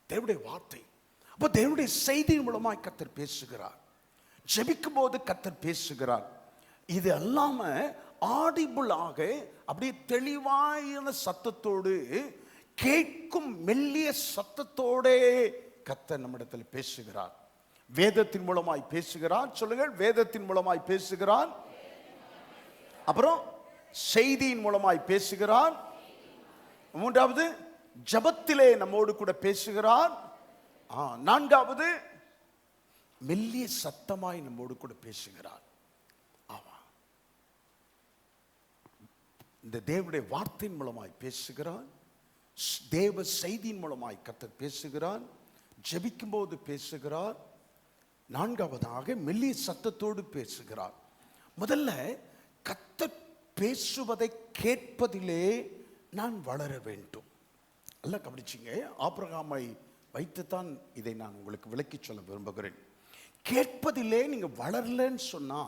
தேவனுடைய வார்த்தை, அப்போ தேவனுடைய செய்தியின் மூலமாக கர்த்தர் பேசுகிறார். ஜெபிக்கும் போது கர்த்தர் பேசுகிறார். இது அல்லாம ஆடிபிளாக அப்படியே தெளிவான சத்தத்தோடு, கேட்கும் மெல்லிய சத்தத்தோட கர்த்தர் நம்மிடத்தில் பேசுகிறார். வேதத்தின் மூலமாய் பேசுகிறார். சொல்லுங்கள், வேதத்தின் மூலமாய் பேசுகிறார். அப்புறம் செய்தியின் மூலமாய் பேசுகிறார். மூன்றாவது, ஜபத்திலே நம்மோடு கூட பேசுகிறார். நான்காவது, மெல்லிய சத்தமாய் நம்மோடு கூட பேசுகிறார். ஆமா, இந்த தேவனுடைய வார்த்தையின் மூலமாய் பேசுகிறார். தேவ செய்தியின் மூலமாய் கர்த்தர் பேசுகிறார். ஜெபிக்கும் போது பேசுகிறார். நான்காவதாக மெல்லிய சத்தத்தோடு பேசுகிறார். முதல்ல கர்த்தர் பேசுவதை கேட்பதிலே நான் வளர வேண்டும். நல்லா கவனிச்சிங்க, ஆபிரகாமை வைத்துத்தான் இதை நான் உங்களுக்கு விளக்கி சொல்ல விரும்புகிறேன். கேட்பதிலே நீங்க வளரலன்னு சொன்னா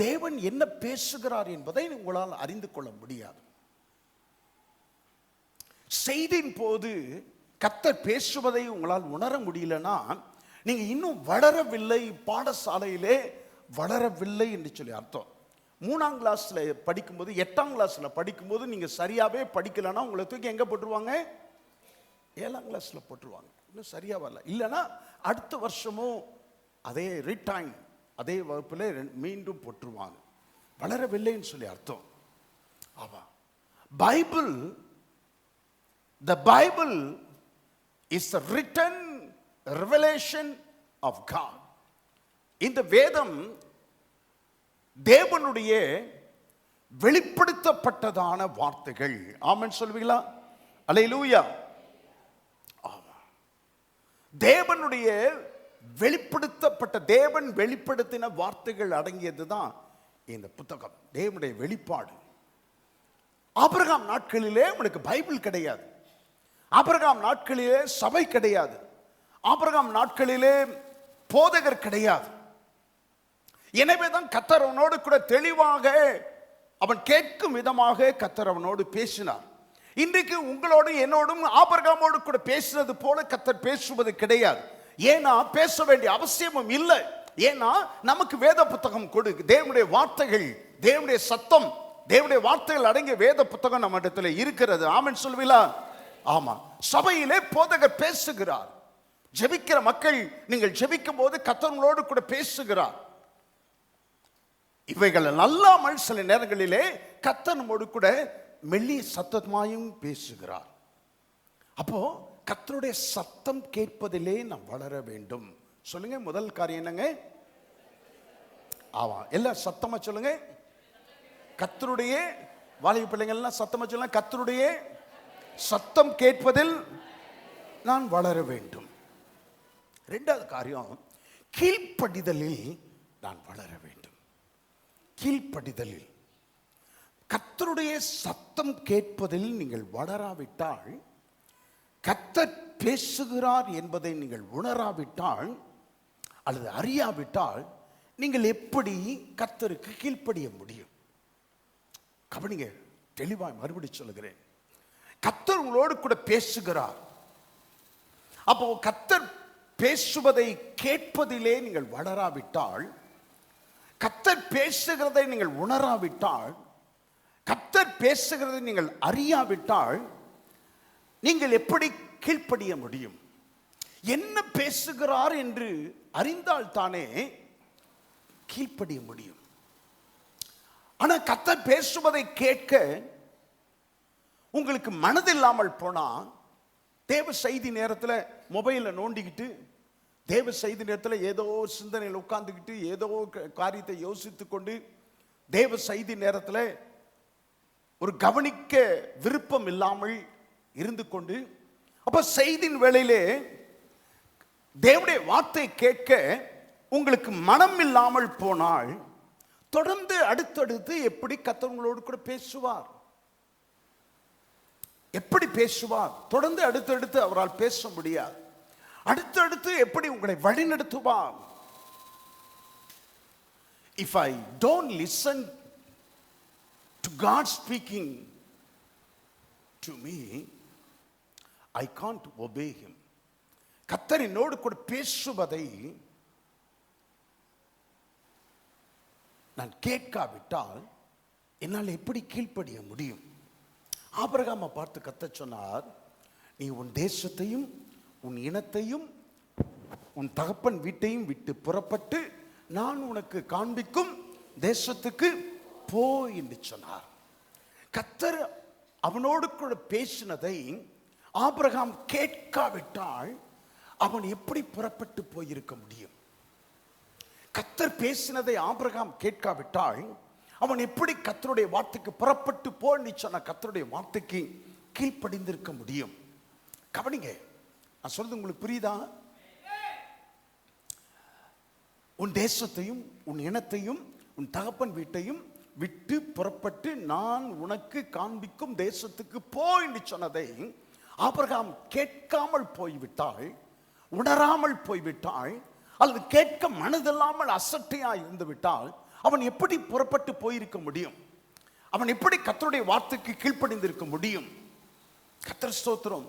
தேவன் என்ன பேசுகிறார் என்பதை உங்களால் அறிந்து கொள்ள முடியாது. செய்தியின் போது கர்த்தர் பேசுவதை உங்களால் உணர முடியலன்னா நீங்க இன்னும் வளரவில்லை, பாடசாலையிலே வளரவில்லை என்று சொல்லி அர்த்தம். 3ஆம் கிளாஸ்ல படிக்கும்போது, 8ஆம் கிளாஸ்ல படிக்கும்போது நீங்க சரியாவே படிக்கலன்னா உங்களை தூக்கி எங்க போட்டுருவாங்க? 7ஆம் கிளாஸ்ல போட்டுருவாங்க. இன்னும் சரியா வரல, இல்லைன்னா அடுத்த வருஷமும் அதே ரிட்டைன், அதே வகுப்பில் மீண்டும் போட்டுருவாங்க. வளரவில்லைன்னு சொல்லி அர்த்தம். ஆமா, Bible, the Bible is the written revelation of God. இந்த வேதம் தேவனுடைய வெளிப்படுத்தப்பட்டதான வார்த்தைகள். ஆமென் சொல்வீங்களா? அல்லேலூயா. ஆமா, தேவனுடைய வெளிப்படுத்தப்பட்ட, தேவன் வெளிப்படுத்தின வார்த்தைகள் அடங்கியது தான் இந்த புத்தகம், தேவனுடைய வெளிப்பாடு. ஆபிரகாம் நாட்களிலே உனக்கு பைபிள் கிடையாது, ஆபிரகாம் நாட்களிலே சபை கிடையாது, ஆபிரகாம் நாட்களிலே போதகர் கிடையாது. எனவே தான் கர்த்தர் அவனோடு கூட தெளிவாக, அவன் கேட்கும் விதமாக கர்த்தர் அவனோடு பேசினார். இன்றைக்கு உங்களோடு என்னோடும் ஆபிரகாமோடு கூட பேசினது போல கர்த்தர் பேசுவது கிடையாது. ஏன்னா பேச வேண்டிய அவசியமும் இல்லை. ஏன்னா நமக்கு வேத புத்தகம் கொடு, தேவனுடைய வார்த்தைகள், தேவனுடைய சத்தம், தேவனுடைய வார்த்தைகள் அடங்கிய வேத புத்தகம் நம்ம இடத்துல இருக்கிறது. ஆமென் சொல்வீங்களா? ஆமா, சபையிலே போதகர் பேசுகிறார். ஜெபிக்கிற மக்கள், நீங்கள் ஜெபிக்கும் போது கர்த்தரோடு கூட பேசுகிறார். இவைகள் அல்லாமல் சில நேரங்களிலே கர்த்தர் நம்மோடு கூட மெல்லிய சத்தமாயும் பேசுகிறார். அப்போ கர்த்தருடைய சத்தம் கேட்பதிலே நாம் வளர வேண்டும். சொல்லுங்க, முதல் காரியம் என்னங்க? ஆமா, எல்லாம் சத்தமா சொல்லுங்க. கர்த்தருடைய, வாலிப பிள்ளைங்கள் எல்லாம் சத்தமா சொல்லுங்க, கர்த்தருடைய சத்தம் கேட்பதில் நான் வளர வேண்டும். இரண்டாவது காரியம், கீழ்ப்படிதலில் நான் வளர வேண்டும். கீழ்ப்படிதலில், கர்த்தருடைய சத்தம் கேட்பதில் நீங்கள் வளராவிட்டால், கர்த்தர் பேசுகிறார் என்பதை நீங்கள் உணராவிட்டால் அல்லது அறியாவிட்டால் நீங்கள் எப்படி கர்த்தருக்கு கீழ்ப்படிய முடியும்? கவனிங்க, தெளிவாய் மறுபடி சொல்லுகிறேன். கர்த்தர் உங்களோடு கூட பேசுகிறார். அப்போ கர்த்தர் பேசுவதை கேட்பதிலே நீங்கள் வளராவிட்டால், கர்த்தர் பேசுகிறதை நீங்கள் உணராவிட்டால், கர்த்தர் பேசுகிறதை நீங்கள் அறியாவிட்டால் நீங்கள் எப்படி கீழ்ப்படிய முடியும்? என்ன பேசுகிறார் என்று அறிந்தால் தானே கீழ்ப்படிய முடியும். ஆனா கர்த்தர் பேசுவதை கேட்க உங்களுக்கு மனதில்லாமல் போனா, தேவ செய்தி நேரத்தில் மொபைலை நோண்டிக்கிட்டு, தேவ செய்தி நேரத்தில் ஏதோ சிந்தனையில் உட்கார்ந்துக்கிட்டு ஏதோ காரியத்தை யோசித்து கொண்டு, தேவ செய்தி நேரத்தில் ஒரு கவனிக்க விருப்பம் இல்லாமல் இருந்து கொண்டு, அப்ப செய்தியின் வேளையிலே தேவனுடைய வார்த்தை கேட்க உங்களுக்கு மனம் இல்லாமல் போனால், தொடர்ந்து அடுத்தடுத்து எப்படி கர்த்தர் உங்களோடு கூட பேசுவார்? எப்படி பேசுவார்? தொடர்ந்து அடுத்தடுத்து அவரால் பேச முடியாது. அடுத்தடுத்து எப்படி உங்களை வழிநடத்துவார்? If I don't listen to God speaking to me, I can't obey him. கர்த்தர் என்னோடு கூட பேசுவதை நான் கேட்காவிட்டால் என்னால் எப்படி கீழ்ப்படிய முடியும்? ஆபிரகாமை பார்த்து கர்த்தர் சொன்னார், நீ உன் தேசத்தையும் உன் இனத்தையும் உன் தகப்பன் வீட்டையும் விட்டு புறப்பட்டு நான் உனக்கு காண்பிக்கும் தேசத்துக்கு போ என்று சொன்னார். கர்த்தர் அவனோடு கூட பேசினதை ஆபிரகாம் கேட்காவிட்டால் அவன் எப்படி புறப்பட்டு போயிருக்க முடியும்? கர்த்தர் பேசினதை ஆபிரகாம் கேட்காவிட்டால் அவன் எப்படி கர்த்தருடைய வார்த்தைக்கு புறப்பட்டு போன்னு சொன்ன கர்த்தருடைய வார்த்தைக்கு கீழ்ப்படிந்திருக்க முடியும்? கவனிங்க, நான் சொல்றது உங்களுக்கு புரியுதா? உன் தேசத்தையும் உன் இனத்தையும் உன் தகப்பன் வீட்டையும் விட்டு புறப்பட்டு நான் உனக்கு காண்பிக்கும் தேசத்துக்கு போ என்று சொன்னதை ஆபிரகாம் கேட்காமல் போய்விட்டால், உணராமல் போய்விட்டால், அல்லது கேட்க மனதில்லாமல் அசட்டையாய் இருந்து விட்டால் அவன் எப்படி புறப்பட்டு போயிருக்க முடியும்? அவன் எப்படி கர்த்தருடைய வார்த்தைக்கு கீழ்ப்படிந்திருக்க முடியும்? கர்த்தர் ஸ்தோத்திரம்.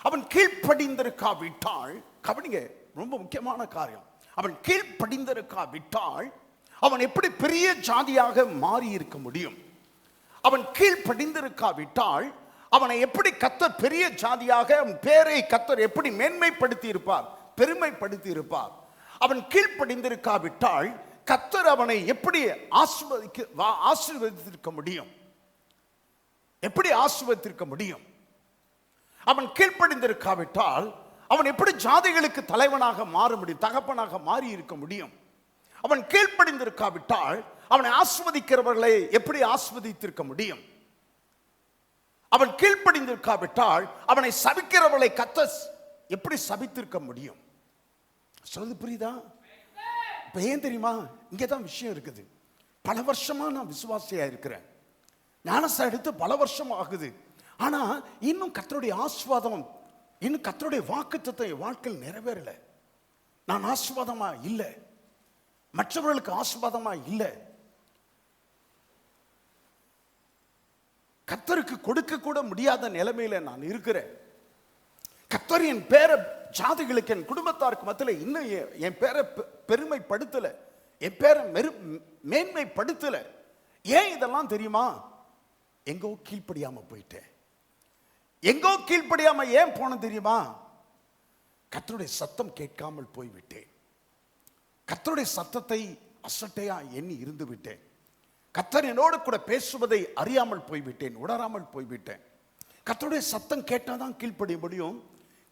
அவன் கீழ்ப்படிந்திருக்காவிட்டால், கவனிங்க, ரொம்ப முக்கியமான காரியம், அவன் கீழ்ப்படிந்திருக்காவிட்டால் அவன் எப்படி பெரிய ஜாதியாக மாறி இருக்க முடியும்? அவன் கீழ்ப்படிந்திருக்காவிட்டால் அவனை எப்படி கர்த்தர் பெரிய ஜாதியாக, அவன் பேரை கர்த்தர் எப்படி மேன்மைப்படுத்தி இருப்பார், பெருமைப்படுத்தி இருப்பார்? அவன் கீழ்ப்படிந்திருக்காவிட்டால் கர்த்தர் அவனை எப்படி ஆசீர்வதித்திருக்க முடியும்? எப்படி ஆசீர்வதித்திருக்க முடியும்? அவன் கீழ்ப்படிந்திருக்காவிட்டால் அவன் எப்படி ஜாதிகளுக்கு தலைவனாக மாற முடியும், தகப்பனாக மாறி இருக்க முடியும்? அவன் கீழ்ப்படிந்திருக்காவிட்டால் அவனை ஆசீர்வதிக்கிறவர்களை எப்படி ஆசீர்வதித்திருக்க முடியும்? அவன் கீழ்ப்படிந்திருக்காவிட்டால் அவனை சபிக்கிறவர்களை கர்த்தர் எப்படி சபித்திருக்க முடியும்? சொல்றது புரியுதா? இப்ப ஏன் தெரியுமா? இங்கதான் விஷயம் இருக்குது. பல வருஷமா நான் விசுவாசியா இருக்கிறேன், ஞானஸ்நானம் எடுத்து பல வருஷம் ஆகுது. ஆனா இன்னும் கர்த்தருடைய ஆசீர்வாதம், இன்னும் கர்த்தருடைய வாக்குத்தத்தம் என் வாழ்க்கையில் நிறைவேறல. நான் ஆசீர்வாதமா இல்லை, மற்றவர்களுக்கு ஆசீர்வாதமா இல்லை. கர்த்தருக்கு கொடுக்க கூட முடியாத நிலைமையில நான் இருக்கிறேன். கர்த்தர் என் பேரை ஜாதிகளுக்கு, என் குடும்பத்தாருக்கு மத்தியில் இன்னும் என் பேரை பெருமைப்படுத்தல, என் பேரை மேன்மைப்படுத்தல. ஏன் இதெல்லாம் தெரியுமா? எங்கோ கீழ்ப்படியாம போயிட்டேன். எங்கோ கீழ்ப்படியாம ஏன் போன தெரியுமா? கர்த்தருடைய சத்தம் கேட்காமல் போய்விட்டேன். கர்த்தருடைய சத்தத்தை அசட்டையா எண்ணி இருந்து விட்டேன். கர்த்தர் என்னோடு கூட பேசுவதை அறியாமல் போய்விட்டேன், உணராமல் போய்விட்டேன். கர்த்தருடைய சத்தம் கேட்டாதான் கீழ்ப்படிய முடியும்.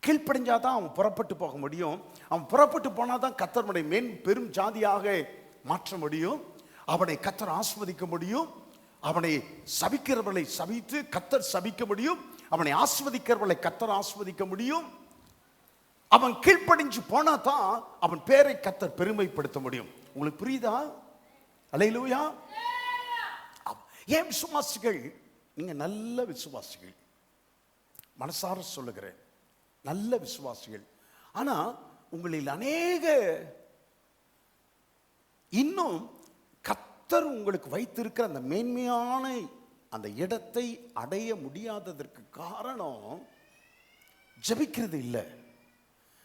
கீழ்ப்படிஞ்சாதான் அவன் புறப்பட்டு போக முடியும். அவன் புறப்பட்டு போனாதான் கர்த்தருடைய பெரும் ஜாதியாக மாற்ற முடியும். அவனை கர்த்தர் ஆசீர்வதிக்க முடியும். அவனை சபிக்கிறவர்களை சபித்து கர்த்தர் சபிக்க முடியும். அவனை ஆசீர்வதிக்கிறவர்களை கர்த்தர் ஆசீர்வதிக்க முடியும். அவன் கீழ்ப்படிஞ்சு போனா தான் அவன் பேரை கர்த்தர் பெருமைப்படுத்த முடியும். உங்களுக்கு புரியுதா? அல்லேலூயா. ஏன் விசுவாசிகள், நீங்க நல்ல விசுவாசிகள், மனசார சொல்லுகிறேன், நல்ல விசுவாசிகள். ஆனா உங்களில் அநேக இன்னும் கர்த்தர் உங்களுக்கு வைத்திருக்கிற அந்த மேன்மையான அந்த இடத்தை அடைய முடியாததற்கு காரணம் ஜெபிக்கிறது இல்லை.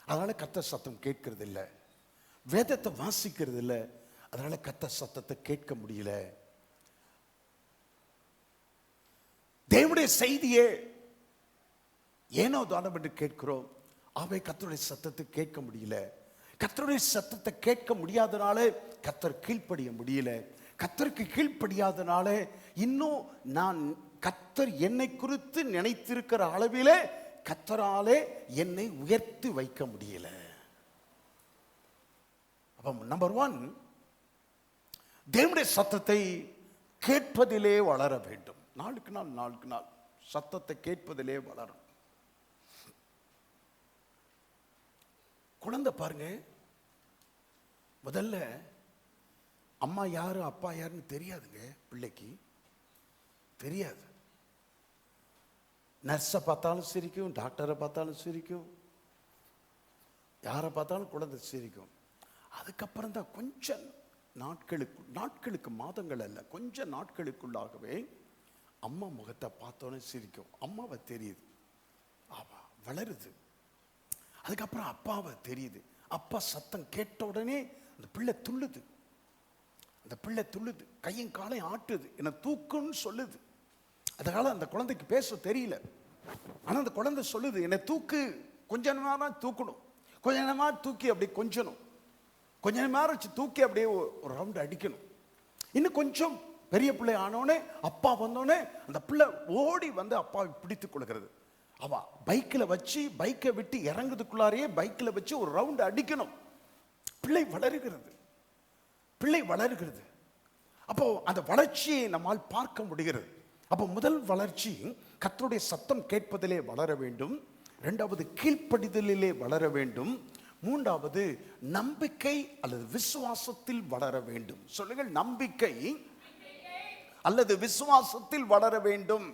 அதனால கர்த்தர் சத்தம் கேட்கிறது இல்லை. வேதத்தை வாசிக்கிறது இல்லை. அதனால கர்த்தர் சத்தத்தை கேட்க முடியல. தேவனுடைய செய்தியே ஏனோ தானம் என்று கேட்கிறோம். அவை கர்த்தருடைய சத்தத்தை கேட்க முடியல. கர்த்தருடைய சத்தத்தை கேட்க முடியாதனால கர்த்தர் கீழ்ப்படிய முடியல. கர்த்தருக்கு கீழ்ப்படியாதனால இன்னும் நான் கர்த்தர் என்னை குறித்து நினைத்திருக்கிற அளவிலே கர்த்தராலே என்னை உயர்த்தி வைக்க முடியல. அப்ப நம்பர் 1, தேவனுடைய சத்தத்தை கேட்பதிலே வளர வேண்டும். நாளுக்கு நாள் சத்தத்தை கேட்பதிலே வளரும். குழந்தை பாருங்க, முதல்ல அம்மா யாரு அப்பா யாருன்னு தெரியாதுங்க. பிள்ளைக்கு தெரியாது. நர்ஸை பார்த்தாலும் சிரிக்கும், டாக்டரை பார்த்தாலும் சிரிக்கும், யாரை பார்த்தாலும் குழந்தை சிரிக்கும். அதுக்கப்புறம் தான் கொஞ்ச நாட்களுக்கு மாதங்கள் அல்ல, கொஞ்ச நாட்களுக்குள்ளாகவே அம்மா முகத்தை பார்த்தோன்னே சிரிக்கும். அம்மாவை தெரியுது, வளருது. அதுக்கப்புறம் அப்பாவை தெரியுது. அப்பா சத்தம் கேட்ட உடனே அந்த பிள்ளை துள்ளுது. அந்த பிள்ளை துள்ளுது, கையும் காலையும் ஆட்டுது, என்ன தூக்குன்னு சொல்லுது. அதனால அந்த குழந்தைக்கு பேச தெரியல. ஆனா அந்த குழந்தை சொல்லுது, என்னை தூக்கு, கொஞ்ச நேரம் தூக்கணும், கொஞ்ச நேரமா தூக்கி அப்படி கொஞ்சணும், கொஞ்ச நேரம் தூக்கி அப்படியே ஒரு ரவுண்ட் அடிக்கணும். இன்னும் கொஞ்சம் பெரிய பிள்ளை ஆனோடனே அப்பா வந்தோடனே அந்த பிள்ளை ஓடி வந்து அப்பாவை பிடித்துக் கொள்கிறது. அவ பைக்கில் வச்சு பைக்கை விட்டு இறங்குறதுக்குள்ளாரையே பைக்கில் வச்சு ஒரு ரவுண்ட் அடிக்கணும். பிள்ளை வளருகிறது, பிள்ளை வளருகிறது. அப்போ அந்த வளர்ச்சியை நம்மால் பார்க்க முடிகிறது. அப்போ முதல் வளர்ச்சி கர்த்தருடைய சத்தம் கேட்பதிலே வளர வேண்டும். இரண்டாவது கீழ்ப்படிதலிலே வளர வேண்டும். மூன்றாவது நம்பிக்கை அல்லது விசுவாசத்தில் வளர வேண்டும். சொல்லுங்கள், நம்பிக்கை அல்லது விசுவாசத்தில் வளர வேண்டும்.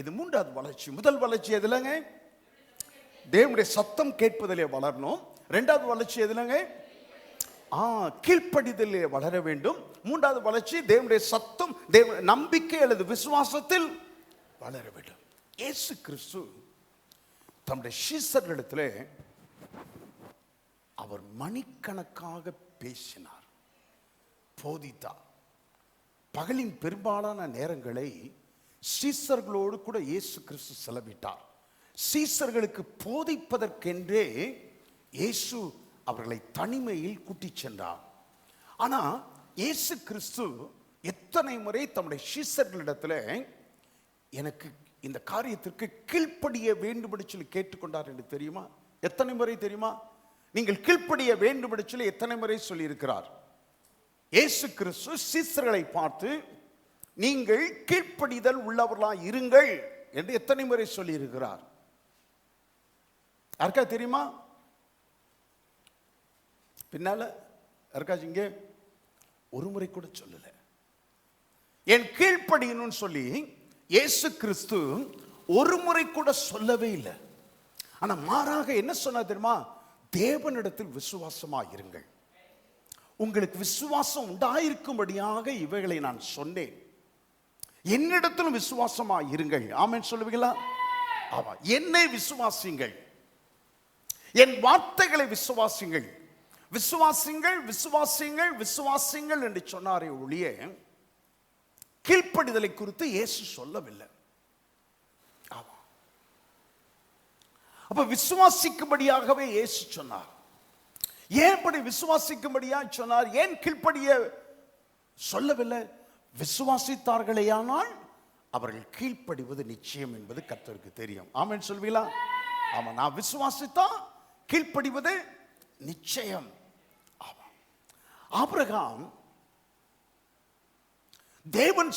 இது மூன்றாவது வளர்ச்சி. முதல் வளர்ச்சி எதுலங்க? தேவனுடைய சத்தம் கேட்பதிலே வளரணும். இரண்டாவது வளர்ச்சி எதுலங்க? கீழ்ப்படிதலிலே வளர வேண்டும். மூன்றாவது வளர்ச்சி தேவனுடைய சத்தம், நம்பிக்கை அல்லது விசுவாசத்தில் வளர வேண்டும். இயேசு கிறிஸ்து தம்முடைய சீஷர்களிடத்தில் அவர் மணிக்கணக்காக பேசினார், போதித்தார். பகலின் பெரும்பாலான நேரங்களை சீஷர்களோடு கூட இயேசு கிறிஸ்து செலவிட்டார். சீஷர்களுக்கு போதிப்பதற்கென்றே இயேசு அவர்களை தனிமையில் கூட்டிச் சென்றார். ஆனா இயேசு கிறிஸ்து எத்தனை முறை தம்முடைய சீஷர்களிடத்தில் எனக்கு இந்த காரியத்திற்கு கீழ்ப்படிய வேண்டும் என்று சொல்லி கேட்டுக்கொண்டார் என்று தெரியுமா? எத்தனை முறை தெரியுமா? நீங்கள் கீழ்ப்படிய வேண்டும் என்று சொல்லி எத்தனை முறை சொல்லி இருக்கிறார்? இயேசு கிறிஸ்து சீஷர்களை பார்த்து நீங்கள் கீழ்ப்படிதல் உள்ளவர்களாய் இருங்கள் என்று எத்தனை முறை சொல்லி இருக்கிறார்? யாருக்கா தெரியுமா? பின்னால யாருக்காச்சும் இங்கே ஒரு முறை கூட சொல்லல. என் கீழ்ப்படியணும்னு சொல்லி இயேசு கிறிஸ்து ஒரு முறை கூட சொல்லவே இல்லை. ஆனா மாறாக என்ன சொன்னா தெரியுமா? தேவனிடத்தில் விசுவாசமா இருங்கள், உங்களுக்கு விசுவாசம் உண்டாயிருக்கும்படியாக இவைகளை நான் சொன்னேன், என்னிடத்திலும் விசுவாசமா இருங்கள். ஆமென் சொல்லுவீங்களா? ஆமா. என்னை விசுவாசிங்கள், என் வார்த்தைகளை விசுவாசிங்கள், விசுவாசிங்கள் விசுவாசிங்கள் விசுவாசிங்கள் என்று சொன்னாரே ஒழிய கீழ்ப்படிதலை குறித்து இயேசு சொல்லவில்லை. ஆமா. அப்ப விசுவாசிக்கும்படியாகவே இயேசு சொன்னார். ஏன் இப்படி விசுவாசிக்கும்படியா சொன்னார்? ஏன் கீழ்ப்படிய சொல்லவில்லை? விசுவாசித்தார்களேயானால் அவர்கள் கீழ்ப்படிவது நிச்சயம் என்பது கர்த்தருக்கு தெரியும். ஆமென் சொல்வீங்களா? ஆமா, நான் விசுவாசித்தா கீழ்ப்படிவது நிச்சயம். ஆமா, ஆபிரகாம் தேவன்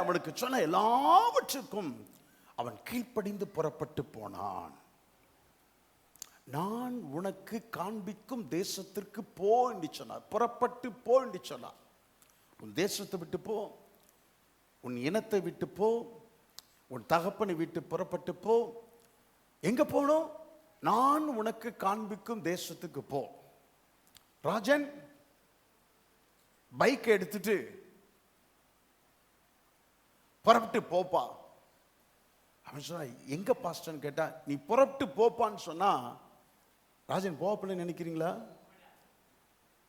அவனுக்கு சொன்ன எல்லாவற்றுக்கும் அவன் கீழ்ப்படிந்து புறப்பட்டு போனான். நான் உனக்கு காண்பிக்கும் தேசத்திற்கு போ என்று சொன்னார். புறப்பட்டு போ என்று சொன்னார். உன் தேசத்தை விட்டு போ, உன் இனத்தை விட்டு போ, உன் தகப்பனை விட்டு புறப்பட்டு போ. எங்க போனோம்? நான் உனக்கு காண்பிக்கும் தேசத்துக்கு போ. ராஜன் பைக் எடுத்துட்டு புறப்பட்டு போப்பா அப்படின்னு சொன்னா, எங்க பாஸ்டர்னு கேட்டா, நீ புறப்பட்டு போப்பான்னு சொன்னா ராஜன் போவப்பன்னு நினைக்கிறீங்களா?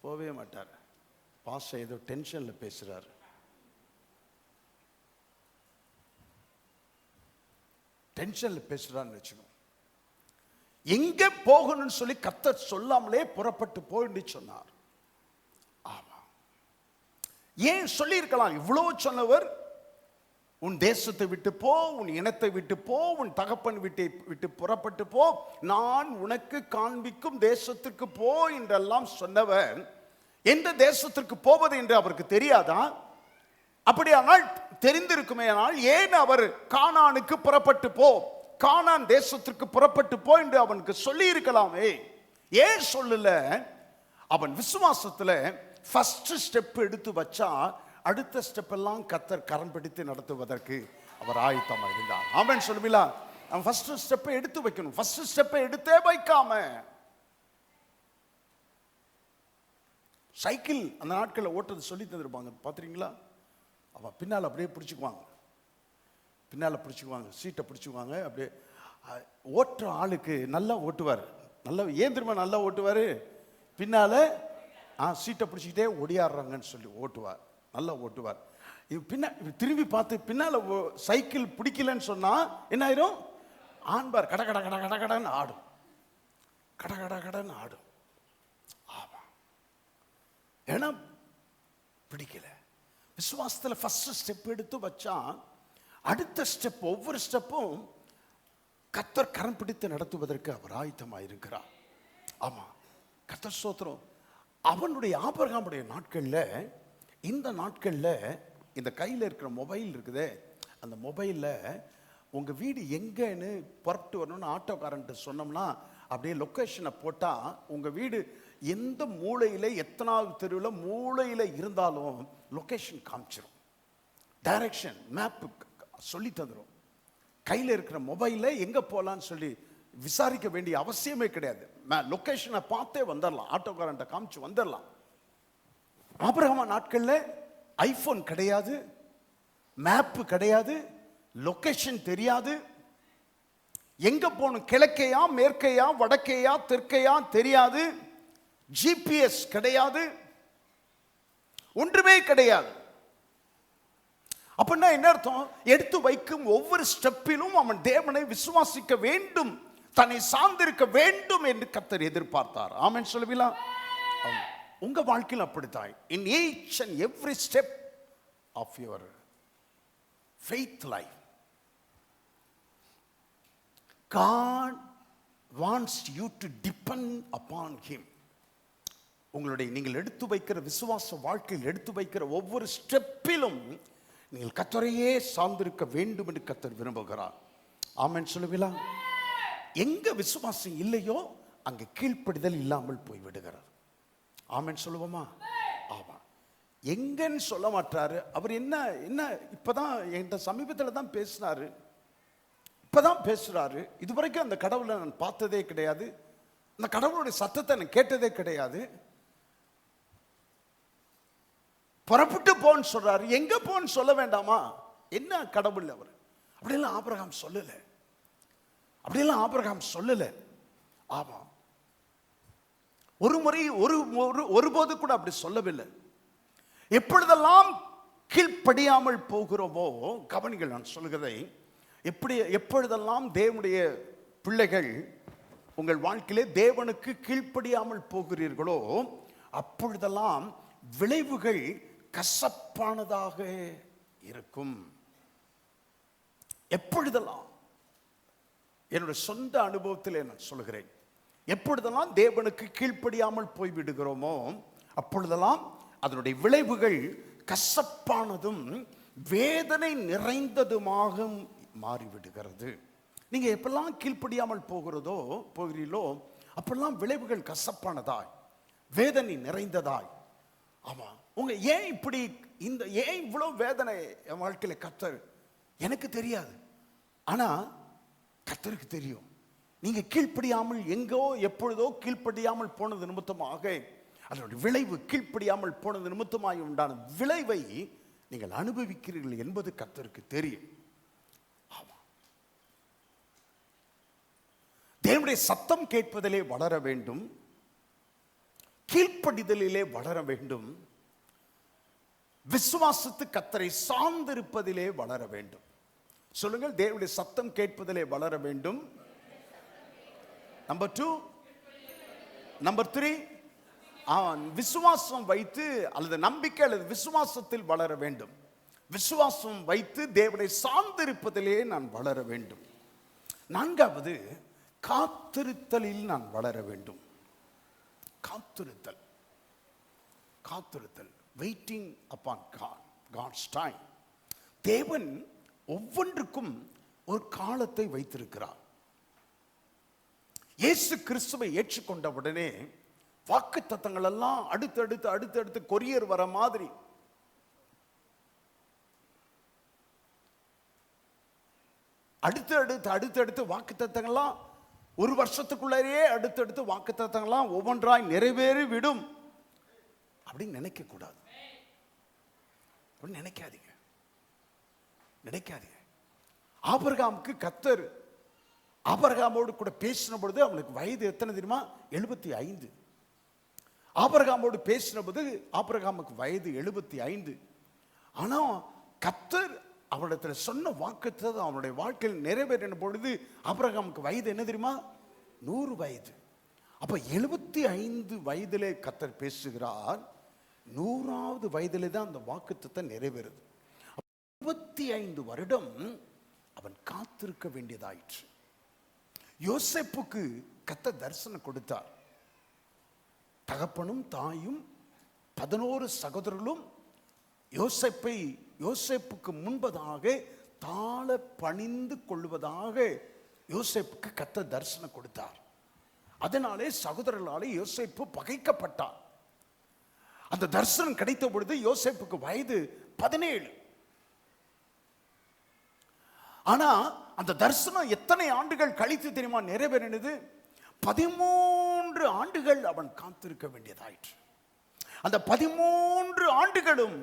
போவே மாட்டார். பாஸ்டர் ஏதோ டென்ஷன்ல பேசுறாரு. டென்ஷன்ல பேசுறான்னு வச்சுக்கோ. எங்க போகணும்னு சொல்லி கர்த்தர் சொல்லாமலே புறப்பட்டு போயின்னு சொன்னார். ஆமா, ஏன் சொல்லி இருக்கலாம்? இவ்வளவு சொன்னவர், உன் தேசத்தை விட்டு போ, உன் இனத்தை விட்டு போ, உன் தகப்பன் விட்டு புறப்பட்டு போ, நான் உனக்கு காண்பிக்கும் தேசத்திற்கு போ என்றெல்லாம் சொன்னவர் எந்த தேசத்திற்கு போவது என்று அவருக்கு தெரியாதா? அப்படியானால் தெரிந்திருக்குமே. ஆனால் ஏன் அவர் கானானுக்கு புறப்பட்டு போ, கானான் தேசத்திற்கு புறப்பட்டு போ என்று அவனுக்கு சொல்லி இருக்கலாமே? ஏன் சொல்லல? அவன் விசுவாசத்துல ஃபர்ஸ்ட் ஸ்டெப் எடுத்து வச்சா அடுத்த ஸ்டெப் எல்லாம் கர்த்தர் கரம் பிடித்து நடத்துவதற்கு அவர் ஆயத்தமாக இருந்தார். ஆமென் சொல்லுவீங்களா? அவன் ஃபர்ஸ்ட் ஸ்டெப்பை எடுத்து வைக்கணும். ஃபர்ஸ்ட் ஸ்டெப்பை எடுத்தே வைக்காம, சைக்கிள் அந்த நாட்களில் ஓட்டுறது சொல்லி தந்துருப்பாங்க பார்த்துறீங்களா? அவன் பின்னால் அப்படியே பிடிச்சிக்குவாங்க, பின்னால் பிடிச்சிக்குவாங்க, சீட்டை பிடிச்சிக்குவாங்க. அப்படியே ஓட்டுற ஆளுக்கு நல்லா ஓட்டுவார். நல்லா ஏன் திரும்ப நல்லா ஓட்டுவார்? பின்னால் சீட்டை பிடிச்சிக்கிட்டே ஒடியாடுறாங்கன்னு சொல்லி ஓட்டுவார், நல்லா ஓட்டுவார். திரும்பி பார்த்து பின்னால் சைக்கிள் பிடிக்கலன்னு சொன்னா என்ன ஆயிரும்? ஆண்பார் கட கட கட கட கடன்னு ஆடும், கட கட கடன்னு ஆடும். ஆமா, ஏன்னா பிடிக்கல. விசுவாசத்தில் ஃபர்ஸ்ட் ஸ்டெப் எடுத்து வச்சா அடுத்த ஸ்டெப், ஒவ்வொரு ஸ்டெப்பும் கர்த்தர் கரம் பிடித்து நடத்துவதற்கு அவர் ஆயத்தமாக இருக்கிறார். ஆமா, கர்த்தர் ஸ்தோத்திரம். அவனுடைய ஆபிரகாமுடைய நாட்களில், இந்த நாட்களில் இந்த கையில் இருக்கிற மொபைல் இருக்குதே, அந்த மொபைலில் உங்கள் வீடு எங்கன்னு புறப்பட்டு வரணும்னு ஆட்டோக்காரன்ட்டு சொன்னோம்னா அப்படியே லொக்கேஷனை போட்டால் உங்கள் வீடு எந்த மூலையில், எத்தனாவது தெருவில் மூலையில் இருந்தாலும் லொக்கேஷன் காமிச்சிடும். டைரக்ஷன் மேப்பு சொல்லி தந்துடும். கையில் இருக்கிற மொபைலில் எங்கே போகலான்னு சொல்லி விசாரிக்க வேண்டிய அவசியமே கிடையாது. லொக்கேஷனை பார்த்தே வந்துடலாம், ஆட்டோக்காரன்ட்ட காமிச்சு வந்துடலாம். ஆபிரகாம் நாட்களில் ஐபோன் கிடையாது, மேப்பு கிடையாது, லொகேஷன் தெரியாது. எங்க போகணும், கிழக்கையா மேற்கையா வடக்கையா தெற்கையா தெரியாது. ஜிபிஎஸ் கிடையாது, ஒன்றுமே கிடையாது. அப்படின்னா என்ன அர்த்தம்? எடுத்து வைக்கும் ஒவ்வொரு ஸ்டெப்பிலும் அவன் தேவனை விசுவாசிக்க வேண்டும், தன்னை சார்ந்திருக்க வேண்டும் என்று கர்த்தர் எதிர்பார்த்தார். ஆமென் சொல்லுவீங்களா? உங்க வாழ்க்கையில் அப்படித்தான். In each and every step of your faith life, God wants you to depend upon him. உங்களுடைய நீங்கள் எடுத்து வைக்கிற விசுவாச வாழ்க்கையில் எடுத்து வைக்கிற ஒவ்வொரு ஸ்டெப்பிலும் நீங்கள் கர்த்தரையே சார்ந்திருக்க வேண்டும் என்று கர்த்தர் விரும்புகிறார். ஆமென் சொல்லுவீங்களா? எங்க விசுவாசம் இல்லையோ அங்கே கீழ்ப்படிதல் இல்லாமல் போய்விடுகிறார். ஆமென் சொல்லுவோமா? ஆமா. எங்கன்னு சொல்ல மாட்டாரு அவர். என்ன இப்பதான் என்கிட்ட சமீபத்தில் தான் பேசினாரு, இப்பதான் பேசுறாரு. இதுவரைக்கும் அந்த கடவுளை நான் பார்த்ததே கிடையாது, அந்த கடவுளுடைய சத்தத்தை நான் கேட்டதே கிடையாது. புறப்பட்டு போன்னு சொல்றாரு. எங்க போன்னு சொல்ல வேண்டாமா? என்ன கடவுள் அவர்? அப்படியெல்லாம் ஆபிரகாம் சொல்லல, அப்படியெல்லாம் ஆபிரகாம் சொல்லல. ஆமா, ஒரு முறை ஒருபோது கூட அப்படி சொல்லவில்லை. எப்பொழுதெல்லாம் கீழ்ப்படியாமல் போகிறோமோ, கவனிகள் நான் சொல்கிறதை, எப்பொழுதெல்லாம் தேவனுடைய பிள்ளைகள் உங்கள் வாழ்க்கையிலே தேவனுக்கு கீழ்ப்படியாமல் போகிறீர்களோ அப்பொழுதெல்லாம் விளைவுகள் கசப்பானதாக இருக்கும். எப்பொழுதெல்லாம் என்னுடைய சொந்த அனுபவத்தில் நான் சொல்கிறேன், எப்பொழுதெல்லாம் தேவனுக்கு கீழ்ப்படியாமல் போய்விடுகிறோமோ அப்பொழுதெல்லாம் அதனுடைய விளைவுகள் கசப்பானதும் வேதனை நிறைந்ததுமாக மாறிவிடுகிறது. நீங்க எப்பெல்லாம் கீழ்ப்படியாமல் போகிறீர்களோ அப்பெல்லாம் விளைவுகள் கசப்பானதாய் வேதனை நிறைந்ததாய். ஆமா, உங்க ஏன் இப்படி ஏன் இவ்வளவு வேதனை என் வாழ்க்கையில கர்த்தர், எனக்கு தெரியாது, ஆனா கர்த்தருக்கு தெரியும். நீங்க கீழ்ப்படியாமல் எங்கோ எப்பொழுதோ கீழ்ப்படியாமல் போனது நிமித்தமாக அதனுடைய விளைவு, கீழ்ப்படியாமல் போனது நிமித்தமாக உண்டான விளைவை நீங்கள் அனுபவிக்கிறீர்கள் என்பது கர்த்தருக்கு தெரியும். ஆமா, தேவனுடைய சத்தம் கேட்பதிலே வளர வேண்டும், கீழ்ப்படிதலிலே வளர வேண்டும், விசுவாசத்து கர்த்தரை சார்ந்திருப்பதிலே வளர வேண்டும். சொல்லுங்கள், தேவனுடைய சத்தம் கேட்பதிலே வளர வேண்டும். நம்பர் 2, நம்பர் 3, விசுவாசம் வைத்து அல்லது நம்பிக்கை அல்லது விசுவாசத்தில் வளர வேண்டும். விசுவாசம் வைத்து தேவனை சார்ந்திருப்பதிலே நான் வளர வேண்டும். 4வது, காத்திருத்தலில் நான் வளர வேண்டும். காத்திருத்தல், காத்திருத்தல், வெயிட்டிங் அப்பான் காட்ஸ் டைம். தேவன் ஒவ்வொன்றுக்கும் ஒரு காலத்தை வைத்திருக்கிறார். இயேசு கிறிஸ்துவை ஏற்றுக்கொண்ட உடனே வாக்குத்தத்தங்கள் எல்லாம் அடுத்தடுத்து கொரியர் வர மாதிரி அடுத்தடுத்து வாக்குத்தத்தங்கள்லாம் ஒரு வருஷத்துக்குள்ளேயே அடுத்தடுத்து வாக்குத்தத்தங்கள்லாம் ஒவ்வொன்றாய் நிறைவேறி விடும் அப்படின்னு நினைக்க கூடாது. நினைக்காதீங்க. ஆபிரகாமுக்கு கர்த்தர் ஆபிரகாமோடு கூட பேசின பொழுது அவனுக்கு வயது எத்தனை தெரியுமா? 75. ஆபிரகாமோடு பேசின போது ஆபிரகாமுக்கு வயது 75. ஆனா கர்த்தர் அவனிடத்தில் சொன்ன வாக்குத்தத்தம் அவனுடைய வாழ்க்கையில் நிறைவேறின பொழுது ஆபிரகாமுக்கு வயது என்ன தெரியுமா? 100 வயது. அப்ப 75 வயதிலே கர்த்தர் பேசுகிறார். 100வது வயதிலே தான் அந்த வாக்குத்தத்தம் நிறைவேறுது. 25 வருடம் அவன் காத்திருக்க வேண்டியதாயிற்று. யோசேப்புக்கு கர்த்தர் தரிசனம் கொடுத்தார். தகப்பனும் தாயும் 11 சகோதரர்களும் யோசேப்புக்கு முன்பதாக தாழ பணிந்து கொள்வதாக யோசேப்புக்கு கர்த்தர் தரிசனம் கொடுத்தார். அதனாலே சகோதரர்களாலே யோசேப்பு பகைக்கப்பட்டார். அந்த தரிசனம் கிடைத்த பொழுது யோசேப்புக்கு வயது 17. ஆனா அந்த தரிசனம் எத்தனை ஆண்டுகள் கழித்து தெரியுமா நிறைவேறினது? 13 ஆண்டுகள் அவன் காத்திருக்க வேண்டியதாயிற்று. அந்த 13 ஆண்டுகளும்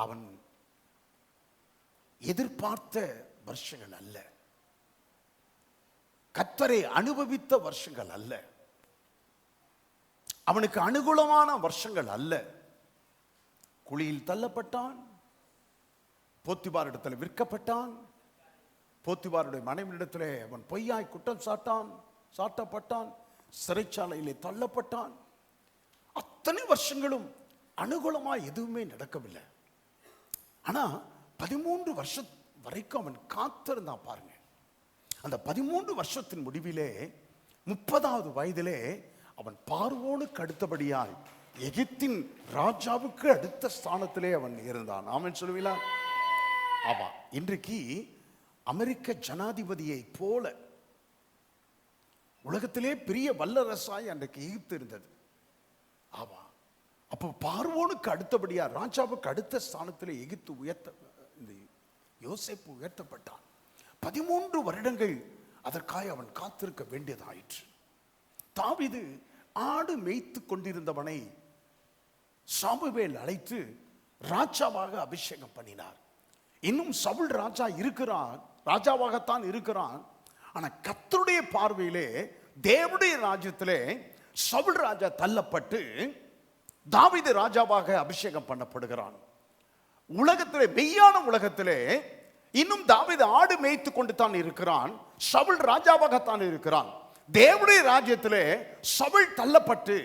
அவன் எதிர்பார்த்த வருஷங்கள் அல்ல, கர்த்தரை அனுபவித்த வருஷங்கள் அல்ல, அவனுக்கு அனுகூலமான வருஷங்கள் அல்ல. குழியில் தள்ளப்பட்டான், போத்திபாரிடத்தில் விற்கப்பட்டான், போத்திபாருடைய மனைவியிடத்திலே அவன் பொய்யாய் குற்றம் சாட்டப்பட்டான், சிறைச்சாலையிலே தள்ளப்பட்டான். அத்தனை வருஷங்களும் அனுகூலமாய் எதுவுமே நடக்கவில்லை. ஆனா 13 வருஷம் வரைக்கும் அவன் காத்திருந்தான். பாருங்க, அந்த 13 வருஷத்தின் முடிவிலே 30வது வயதிலே அவன் பார்வோனுக்கு அடுத்தபடியாய் எகிப்தின் ராஜாவுக்கு அடுத்த ஸ்தானத்திலே அவன் இருந்தான். ஆமென் சொல்லுவீங்களா? ஆமா, இன்றைக்கு அமெரிக்க ஜனாதிபதியை போல உலகத்திலே பெரிய வல்லரசாய் அன்றைக்கு எகிப்து இருந்தது. ஆமா, அப்போ பார்வோனுக்கு அடுத்தபடியா ராஜாவுக்கு அடுத்த ஸ்தானத்திலே எகிப்து யோசேப்பு உயர்த்தப்பட்டான். 13 வருடங்கள் அதற்காக அவன் காத்திருக்க வேண்டியதாயிற்று. தாவீது ஆடு மேய்த்து கொண்டிருந்தவனை சாமுவேல் அழைத்து ராஜாவாக அபிஷேகம் பண்ணினார். இன்னும் சவுல் ராஜாவாகத்தான் இருக்கிறான். ஆனா கர்த்தருடைய பார்வையிலே தேவனுடைய ராஜ்யத்திலே சவுல் ராஜா தள்ளப்பட்டு தாவீது ராஜாவாக அபிஷேகம் பண்ணப்படுகிறான். உலகத்திலே, மெய்யான உலகத்திலே இன்னும் தாவீது ஆடு மேய்த்து கொண்டு தான் இருக்கிறான், சவுல் ராஜாவாகத்தான் இருக்கிறான். தேவனுடைய ராஜ்யத்திலே சவுல் தள்ளப்பட்டு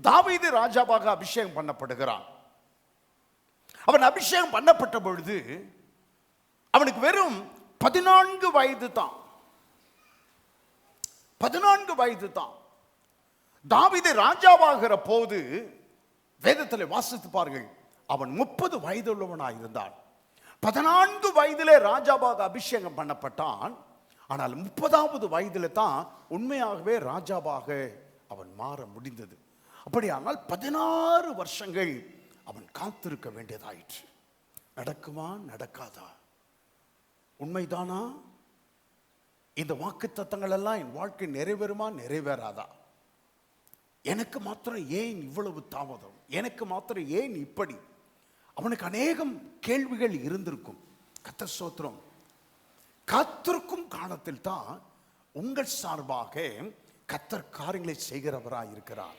தாவீது ராஜாவாக அபிஷேகம் பண்ணப்படுகிறான். அவன் அபிஷேகம் பண்ணப்பட்ட பொழுது அவனுக்கு வெறும் 14 வயது தான். 14 வயது தான். தாவீது ராஜாவாகிற போது வேதத்தில் வாசித்து பாருங்கள், அவன் 30 வயது உள்ளவனாய் இருந்தான். 14 வயதிலே ராஜாவாக அபிஷேகம் பண்ணப்பட்டான். ஆனால் 30வது வயதில் தான் உண்மையாகவே ராஜாவாக அவன் மாற முடிந்தது. அப்படியானால் 16 வருஷங்கள் அவன் காத்திருக்க வேண்டியதாயிற்று. நடக்குமா நடக்காதா? உண்மைதானா? இந்த வாக்குத்தத்தங்கள் எல்லாம் என் வாழ்க்கை நிறைவேறுமா நிறைவேறாதா? எனக்கு மாத்திரம் ஏன் இவ்வளவு தாமதம்? எனக்கு மாத்திரம் ஏன் இப்படி? அவனுக்கு அநேகம் கேள்விகள் இருந்திருக்கும். கர்த்தர் ஸ்தோத்திரம், காத்திருக்கும் காலத்தில் தான் உங்கள் சார்பாக கர்த்தர் காரியங்களை செய்கிறவராய் இருக்கிறார்.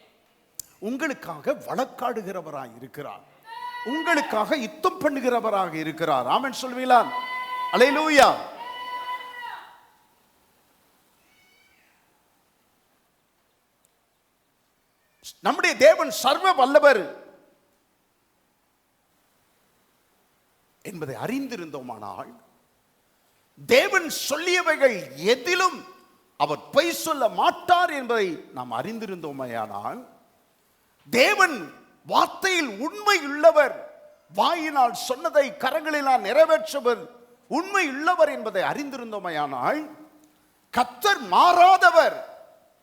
உங்களுக்காக வழக்காடுகிறவராய் இருக்கிறார். உங்களுக்காக யுத்தம் பண்ணுகிறவராக இருக்கிறார். ஆமென் சொல்வீங்களா? அல்லேலூயா. நம்முடைய தேவன் சர்வ வல்லவர் என்பதை அறிந்திருந்தோமானால், தேவன் சொல்லியவைகள் எதிலும் அவர் பொய் சொல்ல மாட்டார் என்பதை நாம் அறிந்திருந்தோமையானால், தேவன் வார்த்தையில் உண்மை உள்ளவர், வாயினால் சொன்னதை கரங்களினால் நிறைவேற்றவர், உண்மை உள்ளவர் என்பதை அறிந்திருந்தோமையானால், கர்த்தர் மாறாதவர்,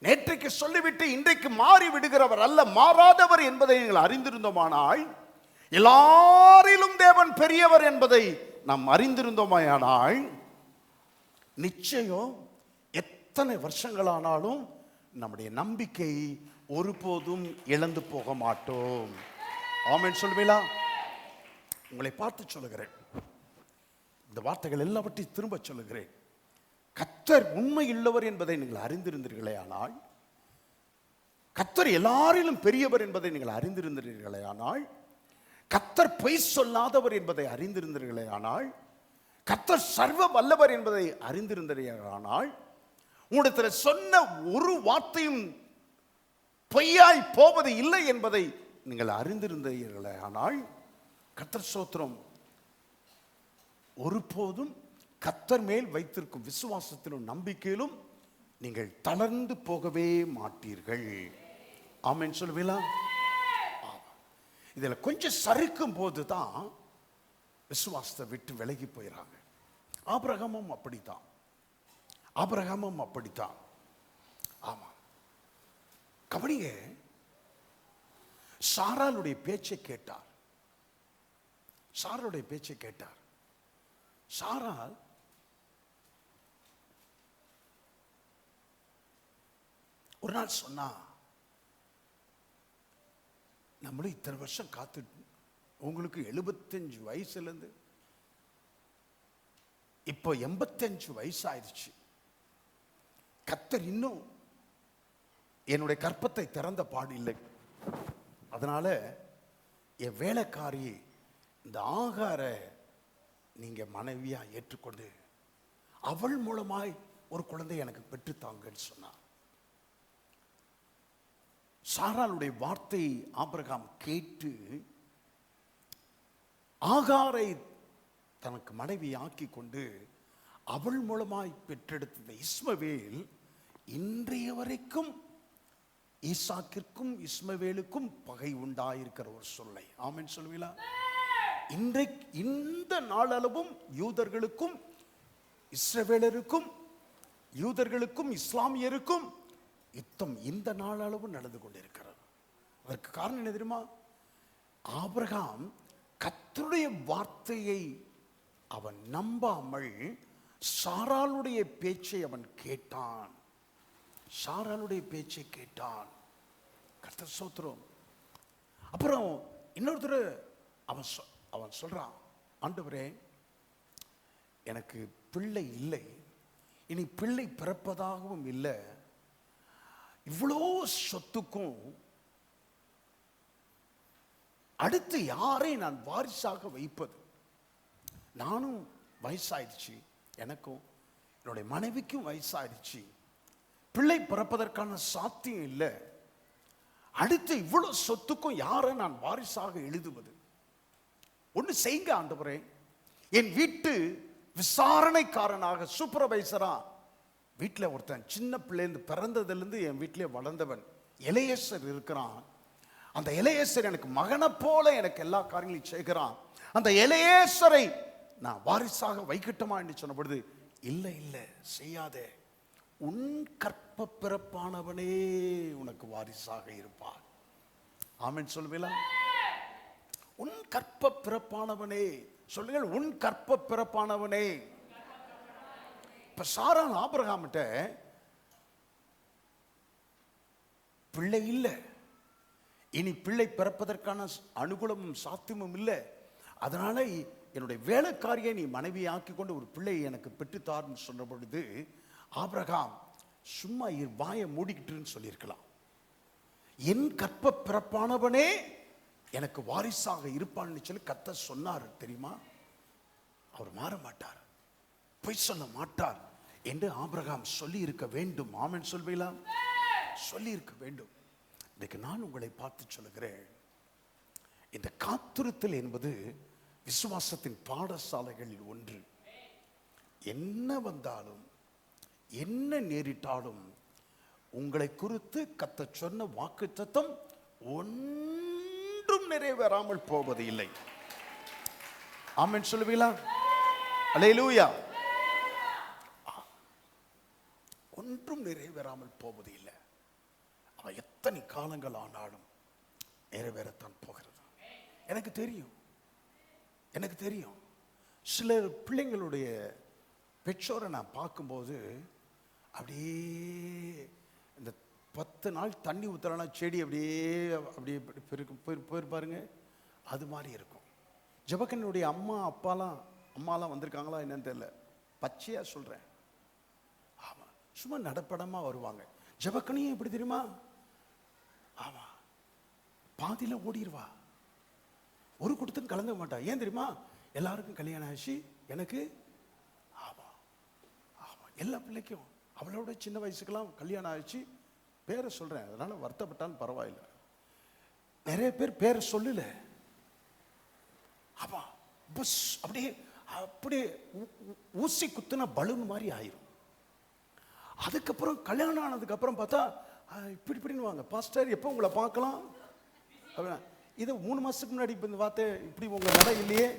நேற்றைக்கு சொல்லிவிட்டு இன்றைக்கு மாறி விடுகிறவர் அல்ல, மாறாதவர் என்பதை நீங்கள் அறிந்திருந்தோமானால், எல்லாரிலும் தேவன் பெரியவர் என்பதை நாம் அறிந்திருந்தோமானால், நிச்சயம் எத்தனை வருஷங்களானாலும் நம்முடைய நம்பிக்கை ஒருபோதும் இழந்து போக மாட்டோம். ஆமென் சொல்வீங்களா? உங்களை பார்த்து சொல்லுகிறேன், இந்த வார்த்தைகள் எல்லாவற்றையும் திரும்ப சொல்லுகிறேன். கர்த்தர் உண்மை உள்ளவர் என்பதை நீங்கள் அறிந்திருந்தீர்களே ஆனால், கர்த்தர் எல்லாரிலும் பெரியவர் என்பதை நீங்கள் அறிந்திருந்தீர்களே ஆனால், கர்த்தர் பொய் சொல்லாதவர் என்பதை அறிந்திருந்தீர்களே ஆனால், கர்த்தர் சர்வ வல்லவர் என்பதை அறிந்திருந்தீர்களே ஆனால், உங்களிடத்தில் சொன்ன ஒரு வார்த்தையும் பொய்யாய் போவது இல்லை என்பதை நீங்கள் அறிந்திருந்தீர்களே ஆனால், கர்த்தர் ஸ்தோத்திரம், ஒருபோதும் கர்த்தர் மேல் வைத்திருக்கும் விசுவாசத்திலும் நம்பிக்கையிலும் நீங்கள் தளர்ந்து போகவே மாட்டீர்கள். ஆமென் சொல்வீங்களா? இதில் கொஞ்சம் சறுக்கும் போது தான் விசுவாசத்தை விட்டு விலகி போயிடறாங்க. ஆபிரகாமும் அப்படித்தான். ஆபிரகாமும் அப்படித்தான். ஆமா, கவனிங்க, சாராளுடைய பேச்சை கேட்டார். சாராளுடைய பேச்சை கேட்டார். சாராள் ஒரு நாள் சொன்னா, நம்மளும் இத்தனை வருஷம் காத்துட்டு, உங்களுக்கு 75 வயசுல இருந்து இப்போ 85 வயசு ஆயிடுச்சு, கர்த்தர் இன்னும் என்னுடைய கற்பத்தை திறந்த பாடு இல்லை. அதனால என் வேலைக்காரி இந்த ஆகார நீங்க மனைவியா ஏற்றுக்கொண்டு அவள் மூலமாய் ஒரு குழந்தை எனக்கு பெற்றுத்தாங்கன்னு சொன்னார். சாராளுடைய வார்த்தை ஆபிரகாம் கேட்டு ஆகாரை தனக்கு மனைவி ஆக்கி கொண்டு அவள் மூலமாய் பெற்றெடுத்த இஸ்மவேல் இன்றைய வரைக்கும் ஈசாக்கிற்கும் இஸ்மவேலுக்கும் பகை உண்டாயிருக்கிற ஒரு சொல்லை. ஆமென் சொல்லுவீங்களா? இன்றைக்கு இந்த நாளளவும் யூதர்களுக்கும் இஸ்ரவேலருக்கும், யூதர்களுக்கும் இஸ்லாமியருக்கும் யுத்தம் இந்த நாளளவு நடந்து கொண்டிருக்கிறது. அதற்கு காரணம் என்ன தெரியுமா? ஆபிரகாம் கர்த்தருடைய வார்த்தையை அவன் நம்பாமல் சாராளுடைய பேச்சை அவன் கேட்டான். சாராளுடைய பேச்சை கேட்டான். கர்த்தர் ஸ்தோத்திரம். அப்புறம் இன்னொருத்தர் அவன் சொல்றான், ஆண்டவரே, எனக்கு பிள்ளை இல்லை, இனி பிள்ளை பிறப்பதாகவும் இல்லை, இவ்வளோ சொத்துக்கும் அடுத்து யாரை நான் வாரிசாக வைப்பது? நானும் வயசாயிடுச்சு, எனக்கும் என்னுடைய மனைவிக்கும் வயசாயிடுச்சு, பிள்ளை பிறப்பதற்கான சாத்தியம் இல்லை, அடுத்து இவ்வளவு சொத்துக்கும் யாரை நான் வாரிசாக எழுதுவது? ஒன்று செய்யுங்க ஆண்டவரே, என் வீட்டு விசாரணைக்காரனாக, சூப்பர்வைசரா. வீட்டில் ஒருத்தன் சின்ன பிள்ளைந்து பிறந்ததுலேருந்து என் வீட்டிலே வளர்ந்தவன் எலையேசர் இருக்கிறான். அந்த எலையேசர் எனக்கு மகனை போல எனக்கு எல்லா காரியங்களையும் செய்கிறான். அந்த எலையேசரை நான் வாரிசாக வைக்கட்டுமா என்று சொன்ன பொழுது, இல்லை இல்லை செய்யாதே, உன் கற்ப பிறப்பானவனே உனக்கு வாரிசாக இருப்பார். ஆமென் சொல்லுவீங்களா? உன் கற்ப பிறப்பானவனே சொல்லுங்கள், உன் கற்ப பிறப்பானவனே. இப்ப சாராள் ஆபிரகாம்கிட்ட பிள்ளை இல்லை, இனி பிள்ளை பிறப்பதற்கான அனுகூலமும் சாத்தியமும் இல்லை. அதனால என்னுடைய வேலைக்காரியை நீ மனைவியாக்கி கொண்டு ஒரு பிள்ளையை எனக்கு பெற்றுத்தார்னு சொன்ன பொழுது ஆபிரகாம் சும்மா வாயை மூடிக்கிட்டுன்னு சொல்லியிருக்கலாம். என் கற்ப பிறப்பானவனே எனக்கு வாரிசாக இருப்பான்னு சொல்லி கர்த்தர் சொன்னார் தெரியுமா? அவர் மாற மாட்டார், பொய் சொல்ல மாட்டார் என்று ஆபிரகாம் சொல்லி இருக்க வேண்டும். ஆமென் சொல்வீங்களா? சொல்லி இருக்க வேண்டும். இன்னைக்கு நான் உங்களை பார்த்து சொல்லுகிறேன், இந்த காத்திருத்தல் என்பது விசுவாசத்தின் பாடசாலைகளில் ஒன்று. என்ன வந்தாலும் என்ன நேரிட்டாலும் உங்களை குறித்து கர்த்தர் சொன்ன வாக்குத்தத்தம் ஒன்றும் நிறைவேறாமல் போவது இல்லை. ஆமென் சொல்லுவீங்களா? அல்லேலூயா. ஒன்றும் நிறைவேறாமல் போவது இல்லை. அவன் எத்தனை காலங்கள் ஆனாலும் நிறைவேறத்தான் போகிறது. எனக்கு தெரியும், எனக்கு தெரியும். சில பிள்ளைங்களுடைய பெற்றோரை நான் பார்க்கும்போது அப்படியே இந்த 10 நாள் தண்ணி ஊற்றலனா செடி அப்படியே அப்படியே போயிருப்பாருங்க, அது மாதிரி இருக்கும். ஜெபக்கனுடைய அம்மாலாம் வந்திருக்காங்களா என்னன்னு தெரியல, பச்சையா சொல்றேன். ஆமா, சும்மா நடப்படமா வருவாங்க. ஜெபக்கனையும் எப்படி தெரியுமா? ஆமா, பாதியில ஓடிடுவா, ஒரு கூட்டத்துக்கும் கலங்க மாட்டா. ஏன் தெரியுமா? எல்லாருக்கும் கல்யாணம் ஆச்சு, எனக்கு ஆமா ஆமா எல்லா பிள்ளைக்கும் அவளோட சின்ன வயசுக்கெல்லாம் கல்யாணம் ஆச்சு. பேரை சொல்றேன், அதனால வருத்தப்பட்டாலும் பரவாயில்லை. நிறைய பேர் பேரை சொல்லல. ஆமா, புஷ் அப்படியே அப்படியே ஊசி குத்துன பலூன் மாதிரி ஆயிரும். அதுக்கப்புறம் கல்யாணம் ஆனதுக்கு அப்புறம் பார்த்தா இப்படி இப்படின்னு வாங்க, பாஸ்டர் எப்போ உங்களை பார்க்கலாம்? இது 3 மாசத்துக்கு முன்னாடி இப்போ இந்த வார்த்தை இப்படி உங்க நடை இல்லையே,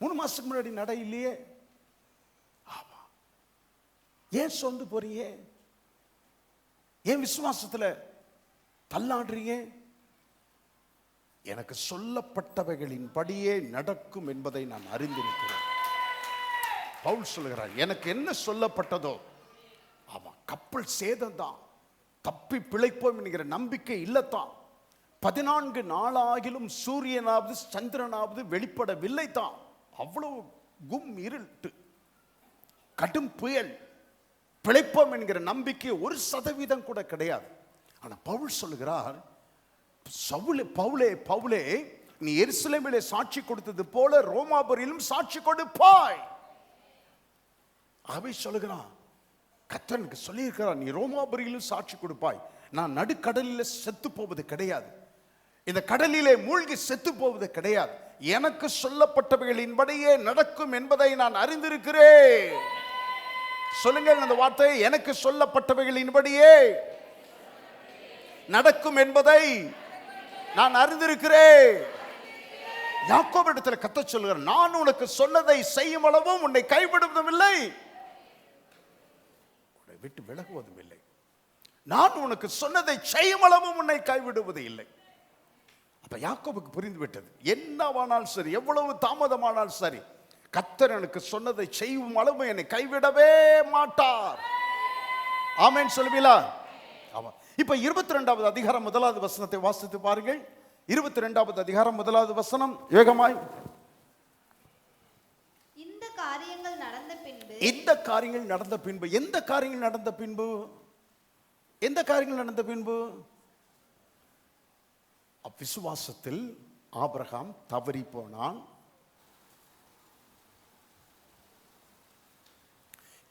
3 மாசத்துக்கு முன்னாடி நடை இல்லையே. ஆமா, ஏன் சொந்து போறீங்க? ஏன் விசுவாசத்துல தள்ளாடுறீங்க? எனக்கு சொல்லப்பட்டவைகளின் படியே நடக்கும் என்பதை நான் அறிந்திருக்கிறேன். பவுல் சொல்லுகிறார், எனக்கு என்ன சொல்லப்பட்டதோ, ஆமா, கப்பல் சேதம் தான், தப்பி பிழைப்போம் என்கிற நம்பிக்கை இல்லத்தான். 14 நாளாகிலும் சூரியனாவது சந்திரனாவது வெளிப்படவில்லை தான். அவ்வளவு கும் இருட்டு, கடும் புயல், பிழைப்போம் என்கிற நம்பிக்கை 1% கூட கிடையாது. ஆனா பவுல் சொல்லுகிறார், பவுலே நீ எருசலேமிலே சாட்சி கொடுத்தது போல ரோமாபுரியிலும் சாட்சி கொடுப்பாய். அவை சொல்லுகிறான், கர்த்தனுக்கு சொல்லி இருக்கிறார், நீ ரோமாபுரியிலும் சாட்சி கொடுப்பாய். நான் நடுக்கடலில் செத்து போவது கிடையாது, இந்த கடலிலே மூழ்கி செத்து போவது கிடையாது. எனக்கு சொல்லப்பட்டவைகளின்படியே நடக்கும் என்பதை நான் அறிந்திருக்கிறேன். சொல்லுங்கள் அந்த வார்த்தை, எனக்கு சொல்லப்பட்டவைகளின்படியே நடக்கும் என்பதை நான் அறிந்திருக்கிறேன். யாக்கோபிடத்தில் கர்த்தர் சொல்கிறார், நான் உனக்கு சொன்னதை செய்யும் அளவும் உன்னை கைவிடுவதும் இல்லை, உன்னை விட்டு விலகுவதும் இல்லை. நான் உனக்கு சொன்னதை செய்யும் அளவும் உன்னை கைவிடுவது இல்லை. அப்ப யாக்கோபுக்கு புரிந்து விட்டது, என்னவானால் சரி, எவ்வளவு தாமதமானால் சரி, கர்த்தர் எனக்கு சொன்னதை செய்யும் அளவு என்னை கைவிடவே மாட்டார். ஆமென் சொல்லுவீங்களா? ஆமா. இப்ப 22வது அதிகாரம் 1வது வசனத்தை வாசித்து பாருங்கள். 22வது அதிகாரம் 1வது வசனம் வேகமாய். இந்த காரியங்கள் நடந்த பின்பு, இந்த காரியங்கள் நடந்த பின்பு, எந்த காரியங்கள் நடந்த பின்பு? எந்த காரியங்கள் நடந்த பின்பு? விசுவாசத்தில் ஆபிரகாம் தவறி போனான்,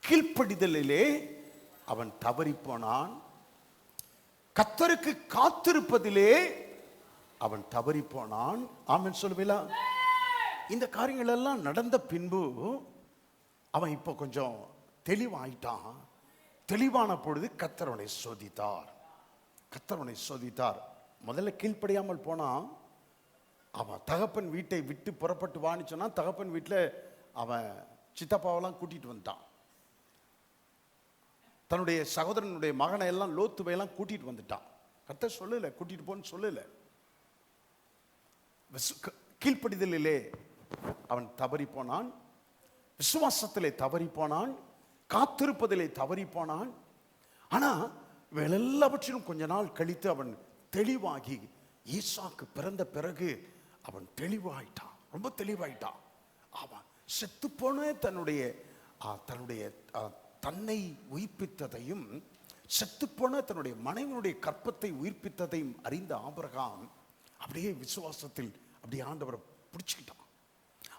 கீழ்ப்படிதலிலே அவன் தவறி போனான், கர்த்தருக்கு காத்திருப்பதிலே அவன் தவறி போனான். ஆமென் சொல்லுவீங்களா? இந்த காரியங்கள் எல்லாம் நடந்த பின்பு அவன் இப்போ கொஞ்சம் தெளிவாயிட்டான். தெளிவான பொழுது கர்த்தர் அவனை சோதித்தார். கர்த்தர் அவனை சோதித்தார். முதல்ல கீழ்ப்படியாமல் போனா, அவன் தகப்பன் வீட்டை விட்டு புறப்பட்டு வான்னு சொன்னா, தகப்பன் வீட்டில் அவன் சித்தப்பாவெல்லாம் கூட்டிட்டு வந்துட்டான். தன்னுடைய சகோதரனுடைய மகனை எல்லாம் லோத்துவை எல்லாம் கூட்டிட்டு வந்துட்டான். கர்த்தர் சொல்லல, கூட்டிட்டு போன்னு சொல்லல. கீழ்ப்படிதலிலே அவன் தவறி போனான், விசுவாசத்திலே தவறி போனான், காத்திருப்பதிலே தவறி போனான். ஆனா எல்லாவற்றிலும் கொஞ்ச நாள் கழித்து அவன் தெளிவாகி, ஈசாக்கு பிறந்த பிறகு அவன் தெளிவாயிட்டான், ரொம்ப தெளிவாயிட்டான். அவன் செத்துப்போன தன்னுடைய தன்னை உயிர்ப்பித்ததையும், செத்துப்போன தன்னுடைய மனைவியுடைய கற்பத்தை உயிர்ப்பித்ததையும் அறிந்த ஆபிரகாம் அப்படியே விசுவாசத்தில் அப்படியே ஆண்டவரை பிடிச்சுக்கிட்டான்.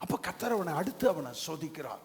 அப்ப கர்த்தர் அவனை அடுத்து அவனை சோதிக்கிறார்.